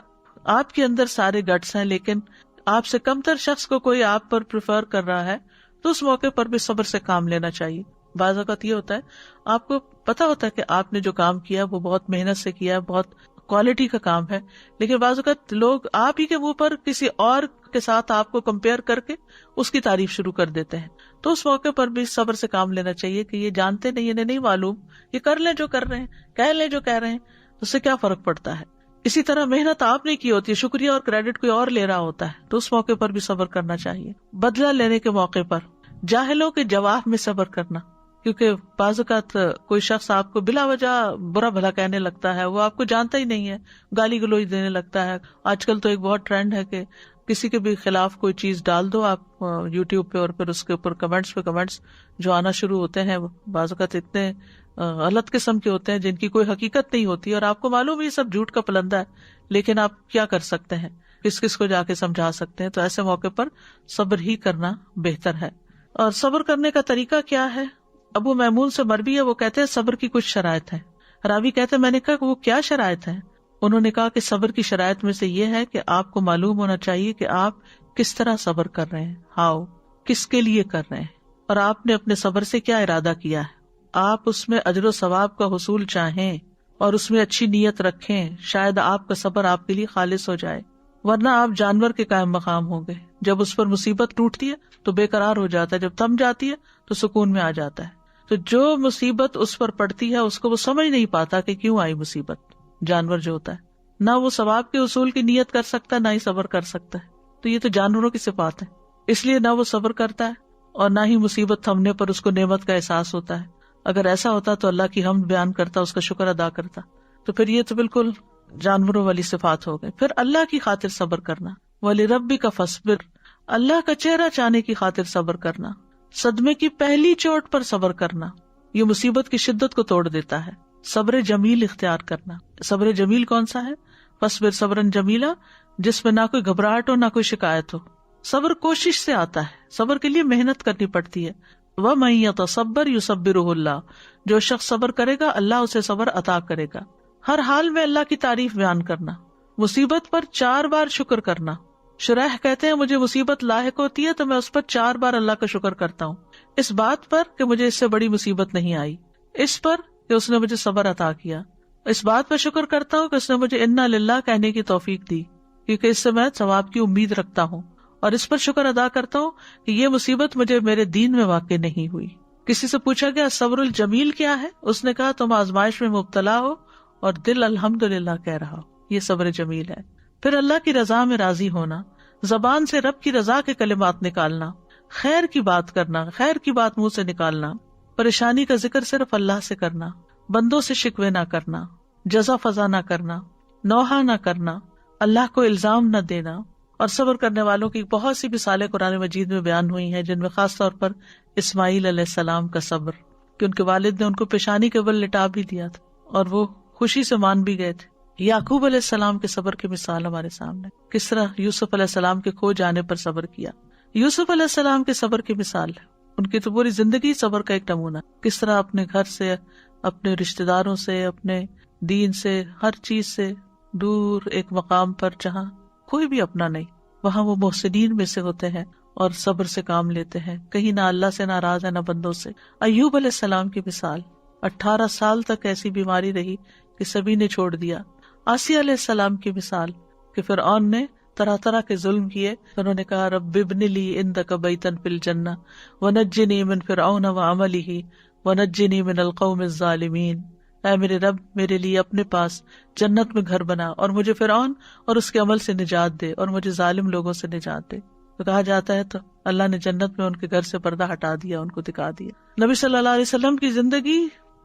A: آپ کے اندر سارے گٹس ہیں لیکن آپ سے کمتر شخص کو کوئی آپ پر پریفر کر رہا ہے تو اس موقع پر بھی صبر سے کام لینا چاہیے. بعض اوقات یہ ہوتا ہے آپ کو پتا ہوتا ہے کہ آپ نے جو کام کیا وہ بہت محنت سے کیا، بہت کوالٹی کا کام ہے، لیکن بعض اوقات لوگ آپ ہی کے منہ پر کسی اور کے ساتھ آپ کو کمپیئر کر کے اس کی تعریف شروع کر دیتے ہیں. تو اس موقع پر بھی صبر سے کام لینا چاہیے کہ یہ جانتے نہیں، انہیں نہیں معلوم، یہ کر لیں جو کر رہے ہیں، کہہ لیں جو کہہ رہے ہیں، اس سے کیا فرق پڑتا ہے. اسی طرح محنت آپ نے کی ہوتی ہے، شکریہ اور کریڈٹ کوئی اور لے رہا ہوتا ہے، تو اس موقع پر بھی صبر کرنا چاہیے. بدلہ لینے کے موقع پر، جاہلوں کے جواب میں صبر کرنا، کیونکہ بعض اوقات کوئی شخص آپ کو بلا وجہ برا بھلا کہنے لگتا ہے، وہ آپ کو جانتا ہی نہیں ہے، گالی گلوچ دینے لگتا ہے. آج کل تو ایک بہت ٹرینڈ ہے کہ کسی کے بھی خلاف کوئی چیز ڈال دو آپ یوٹیوب پہ اور پھر اس کے اوپر کمنٹس پہ کمنٹس جو آنا شروع ہوتے ہیں، بعض اوقات اتنے غلط قسم کے ہوتے ہیں جن کی کوئی حقیقت نہیں ہوتی اور آپ کو معلوم یہ سب جھوٹ کا پلندہ ہے، لیکن آپ کیا کر سکتے ہیں، کس کس کو جا کے سمجھا سکتے ہیں. تو ایسے موقع پر صبر ہی کرنا بہتر ہے. اور صبر کرنے کا طریقہ کیا ہے؟ ابو میمون سے مروی ہے، وہ کہتے ہیں صبر کی کچھ شرائط ہیں. راوی کہتے ہیں میں نے کہا کہ وہ کیا شرائط ہیں؟ انہوں نے کہا کہ صبر کی شرائط میں سے یہ ہے کہ آپ کو معلوم ہونا چاہیے کہ آپ کس طرح صبر کر رہے ہیں، ہاؤ، کس کے لیے کر رہے ہیں، اور آپ نے اپنے صبر سے کیا ارادہ کیا ہے. آپ اس میں اجر و ثواب کا حصول چاہیں اور اس میں اچھی نیت رکھیں، شاید آپ کا صبر آپ کے لیے خالص ہو جائے، ورنہ آپ جانور کے قائم مقام ہوں گے. جب اس پر مصیبت ٹوٹتی ہے تو بے قرار ہو جاتا ہے، جب تھم جاتی ہے تو سکون میں آ جاتا ہے. تو جو مصیبت اس پر پڑتی ہے اس کو وہ سمجھ نہیں پاتا کہ کیوں آئی مصیبت. جانور جو ہوتا ہے نہ وہ ثواب کے حصول کی نیت کر سکتا، نہ ہی صبر کر سکتا ہے. تو یہ تو جانوروں کی صفات ہے، اس لیے نہ وہ صبر کرتا ہے اور نہ ہی مصیبت تھمنے پر اس کو نعمت کا احساس ہوتا ہے. اگر ایسا ہوتا تو اللہ کی حمد بیان کرتا، اس کا شکر ادا کرتا. تو پھر یہ تو بالکل جانوروں والی صفات ہو گئی. پھر اللہ کی خاطر صبر کرنا، وَلِرَبِّكَ فَاصْبِرْ، اللہ کا چہرہ چاہنے کی خاطر صبر کرنا. صدمے کی پہلی چوٹ پر صبر کرنا، یہ مصیبت کی شدت کو توڑ دیتا ہے. صبر جمیل اختیار کرنا. صبر جمیل کون سا ہے؟ فَاصْبِرْ صَبْرًا جَمِيلًا، جس میں نہ کوئی گھبراہٹ ہو نہ کوئی شکایت ہو. صبر کوشش سے آتا ہے، صبر کے لیے محنت کرنی پڑتی ہے. وَمَن يَتَصَبَّرْ يُصَبِّرُهُ اللَّهُ، جو شخص صبر کرے گا اللہ اسے صبر عطا کرے گا. ہر حال میں اللہ کی تعریف بیان کرنا، مصیبت پر 4 بار شکر کرنا. شریح کہتے ہیں مجھے مصیبت لاحق ہوتی ہے تو میں اس پر 4 بار اللہ کا شکر کرتا ہوں، اس بات پر کہ مجھے اس سے بڑی مصیبت نہیں آئی، اس پر کہ اس نے مجھے صبر عطا کیا، اس بات پر شکر کرتا ہوں کہ اس نے مجھے انا للہ کہنے کی توفیق دی کیونکہ اس سے میں ثواب کی امید رکھتا ہوں، اور اس پر شکر ادا کرتا ہوں کہ یہ مصیبت مجھے میرے دین میں واقع نہیں ہوئی. کسی سے پوچھا گیا صبر الجمیل کیا ہے؟ اس نے کہا تم آزمائش میں مبتلا ہو اور دل الحمدللہ کہہ رہا ہو، یہ صبر جمیل ہے. پھر اللہ کی رضا میں راضی ہونا، زبان سے رب کی رضا کے کلمات نکالنا، خیر کی بات کرنا، خیر کی بات منہ سے نکالنا، پریشانی کا ذکر صرف اللہ سے کرنا، بندوں سے شکوے نہ کرنا، جزا فضا نہ کرنا، نوحہ نہ کرنا، اللہ کو الزام نہ دینا. اور صبر کرنے والوں کی بہت سی مثالیں قرآن مجید میں بیان ہوئی ہیں، جن میں خاص طور پر اسماعیل علیہ السلام کا صبر، کہ ان کے والد نے ان کو پیشانی کے بل لٹا بھی دیا تھا اور وہ خوشی سے مان بھی گئے تھے. یعقوب علیہ السلام کے صبر کی مثال ہمارے سامنے، کس طرح یوسف علیہ السلام کے کھو جانے پر صبر کیا. یوسف علیہ السلام کے صبر کی مثال ہے، ان کی تو پوری زندگی صبر کا ایک نمونہ، کس طرح اپنے گھر سے، اپنے رشتہ داروں سے، اپنے دین سے، ہر چیز سے دور ایک مقام پر جہاں کوئی بھی اپنا نہیں، وہاں وہ محسنین میں سے ہوتے ہیں اور صبر سے کام لیتے ہیں، کہیں نہ اللہ سے ناراض ہے نہ بندوں سے. ایوب علیہ السلام کی مثال، 18 سال تک ایسی بیماری رہی کہ سبھی نے چھوڑ دیا. آسیہ علیہ السلام کی مثال کہ فرعون نے طرح طرح کے ظلم کیے، انہوں نے کہا رب ابن لی عندک بیتا فی الجنہ ونجنی من فرعون وعملہ ونجنی من القوم الظالمین. اے میرے رب میرے لیے اپنے پاس جنت میں گھر بنا اور مجھے فرعون اور اس کے عمل سے نجات دے اور مجھے ظالم لوگوں سے نجات دے. تو کہا جاتا ہے تو اللہ نے جنت میں ان کے گھر سے پردہ ہٹا دیا، ان کو دکھا دیا. نبی صلی اللہ علیہ وسلم کی زندگی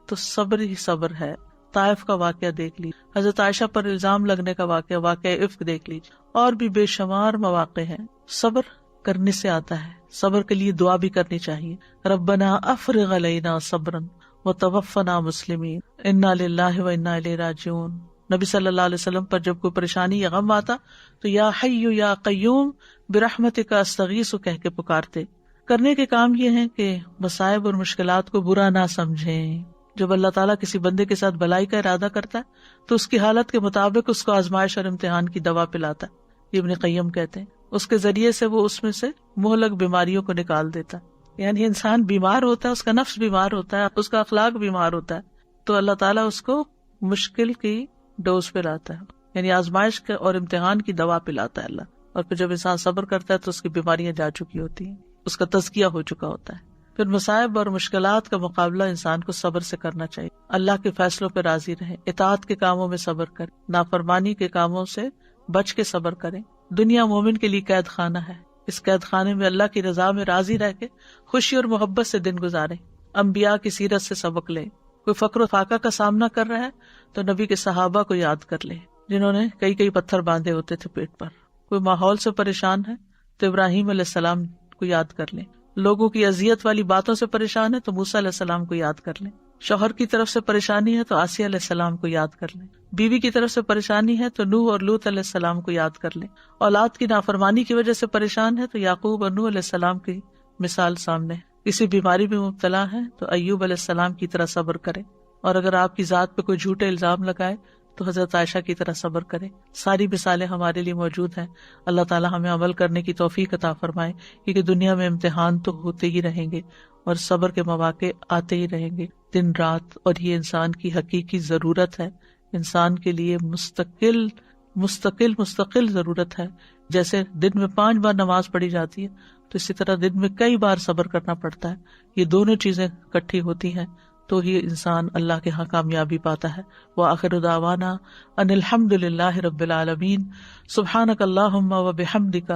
A: تو صبر ہی صبر ہے. طائف کا واقعہ دیکھ لیجیے، حضرت عائشہ پر الزام لگنے کا واقعہ عفق دیکھ لیجیے، اور بھی بے شمار مواقع ہیں. صبر کرنے سے آتا ہے، صبر کے لیے دعا بھی کرنی چاہیے. ربنا افرغ علینا صبرا وتوفنا مسلمین انا للہ وانا الیہ راجعون. نبی صلی اللہ علیہ وسلم پر جب کوئی پریشانی یا غم آتا تو یا حی یا قیوم برحمتک استغیث کہہ کے پکارتے. کرنے کے کام یہ ہیں کہ مصائب اور مشکلات کو برا نہ سمجھیں. جب اللہ تعالیٰ کسی بندے کے ساتھ بھلائی کا ارادہ کرتا ہے تو اس کی حالت کے مطابق اس کو آزمائش اور امتحان کی دوا پلاتا ہے. یہ ابن قیم کہتے ہیں اس کے ذریعے سے وہ اس میں سے مہلک بیماریوں کو نکال دیتا ہے. یعنی انسان بیمار ہوتا ہے، اس کا نفس بیمار ہوتا ہے، اس کا اخلاق بیمار ہوتا ہے، تو اللہ تعالیٰ اس کو مشکل کی ڈوز پہ لاتا ہے، یعنی آزمائش کے اور امتحان کی دوا پلاتا ہے اللہ. اور پھر جب انسان صبر کرتا ہے تو اس کی بیماریاں جا چکی ہوتی ہیں، اس کا تزکیہ ہو چکا ہوتا ہے. پھر مصائب اور مشکلات کا مقابلہ انسان کو صبر سے کرنا چاہیے. اللہ کے فیصلوں پہ راضی رہیں، اطاعت کے کاموں میں صبر کریں، نافرمانی کے کاموں سے بچ کے صبر کریں. دنیا مومن کے لیے قید خانہ ہے، اس قید خانے میں اللہ کی رضا میں راضی رہ کے خوشی اور محبت سے دن گزاریں. انبیاء کی سیرت سے سبق لیں. کوئی فقر و فاقہ کا سامنا کر رہا ہے تو نبی کے صحابہ کو یاد کر لیں جنہوں نے کئی پتھر باندھے ہوتے تھے پیٹ پر. کوئی ماحول سے پریشان ہے تو ابراہیم علیہ السلام کو یاد کر لیں. لوگوں کی اذیت والی باتوں سے پریشان ہے تو موسیٰ علیہ السلام کو یاد کر لیں. شوہر کی طرف سے پریشانی ہے تو آسیہ علیہ السلام کو یاد کر لیں. بیوی کی طرف سے پریشانی ہے تو نوح اور لوط علیہ السلام کو یاد کر لیں. اولاد کی نافرمانی کی وجہ سے پریشان ہے تو یعقوب اور نوح علیہ السلام کی مثال سامنے. کسی بیماری میں مبتلا ہے تو ایوب علیہ السلام کی طرح صبر کریں. اور اگر آپ کی ذات پہ کوئی جھوٹے الزام لگائے تو حضرت عائشہ کی طرح صبر کریں. ساری مثالیں ہمارے لیے موجود ہیں. اللہ تعالیٰ ہمیں عمل کرنے کی توفیق عطا فرمائے، کیونکہ دنیا میں امتحان تو ہوتے ہی رہیں گے اور صبر کے مواقع آتے ہی رہیں گے دن رات، اور یہ انسان کی حقیقی ضرورت ہے. انسان کے لیے مستقل ضرورت ہے. جیسے دن میں 5 بار نماز پڑھی جاتی ہے تو اسی طرح دن میں کئی بار صبر کرنا پڑتا ہے. یہ دونوں چیزیں اکٹھی ہوتی ہیں تو ہی انسان اللہ کے ہاں کامیابی پاتا ہے. وآخر دعوانا ان الحمد للہ رب العالمین. سبحانک اللہم و بحمدک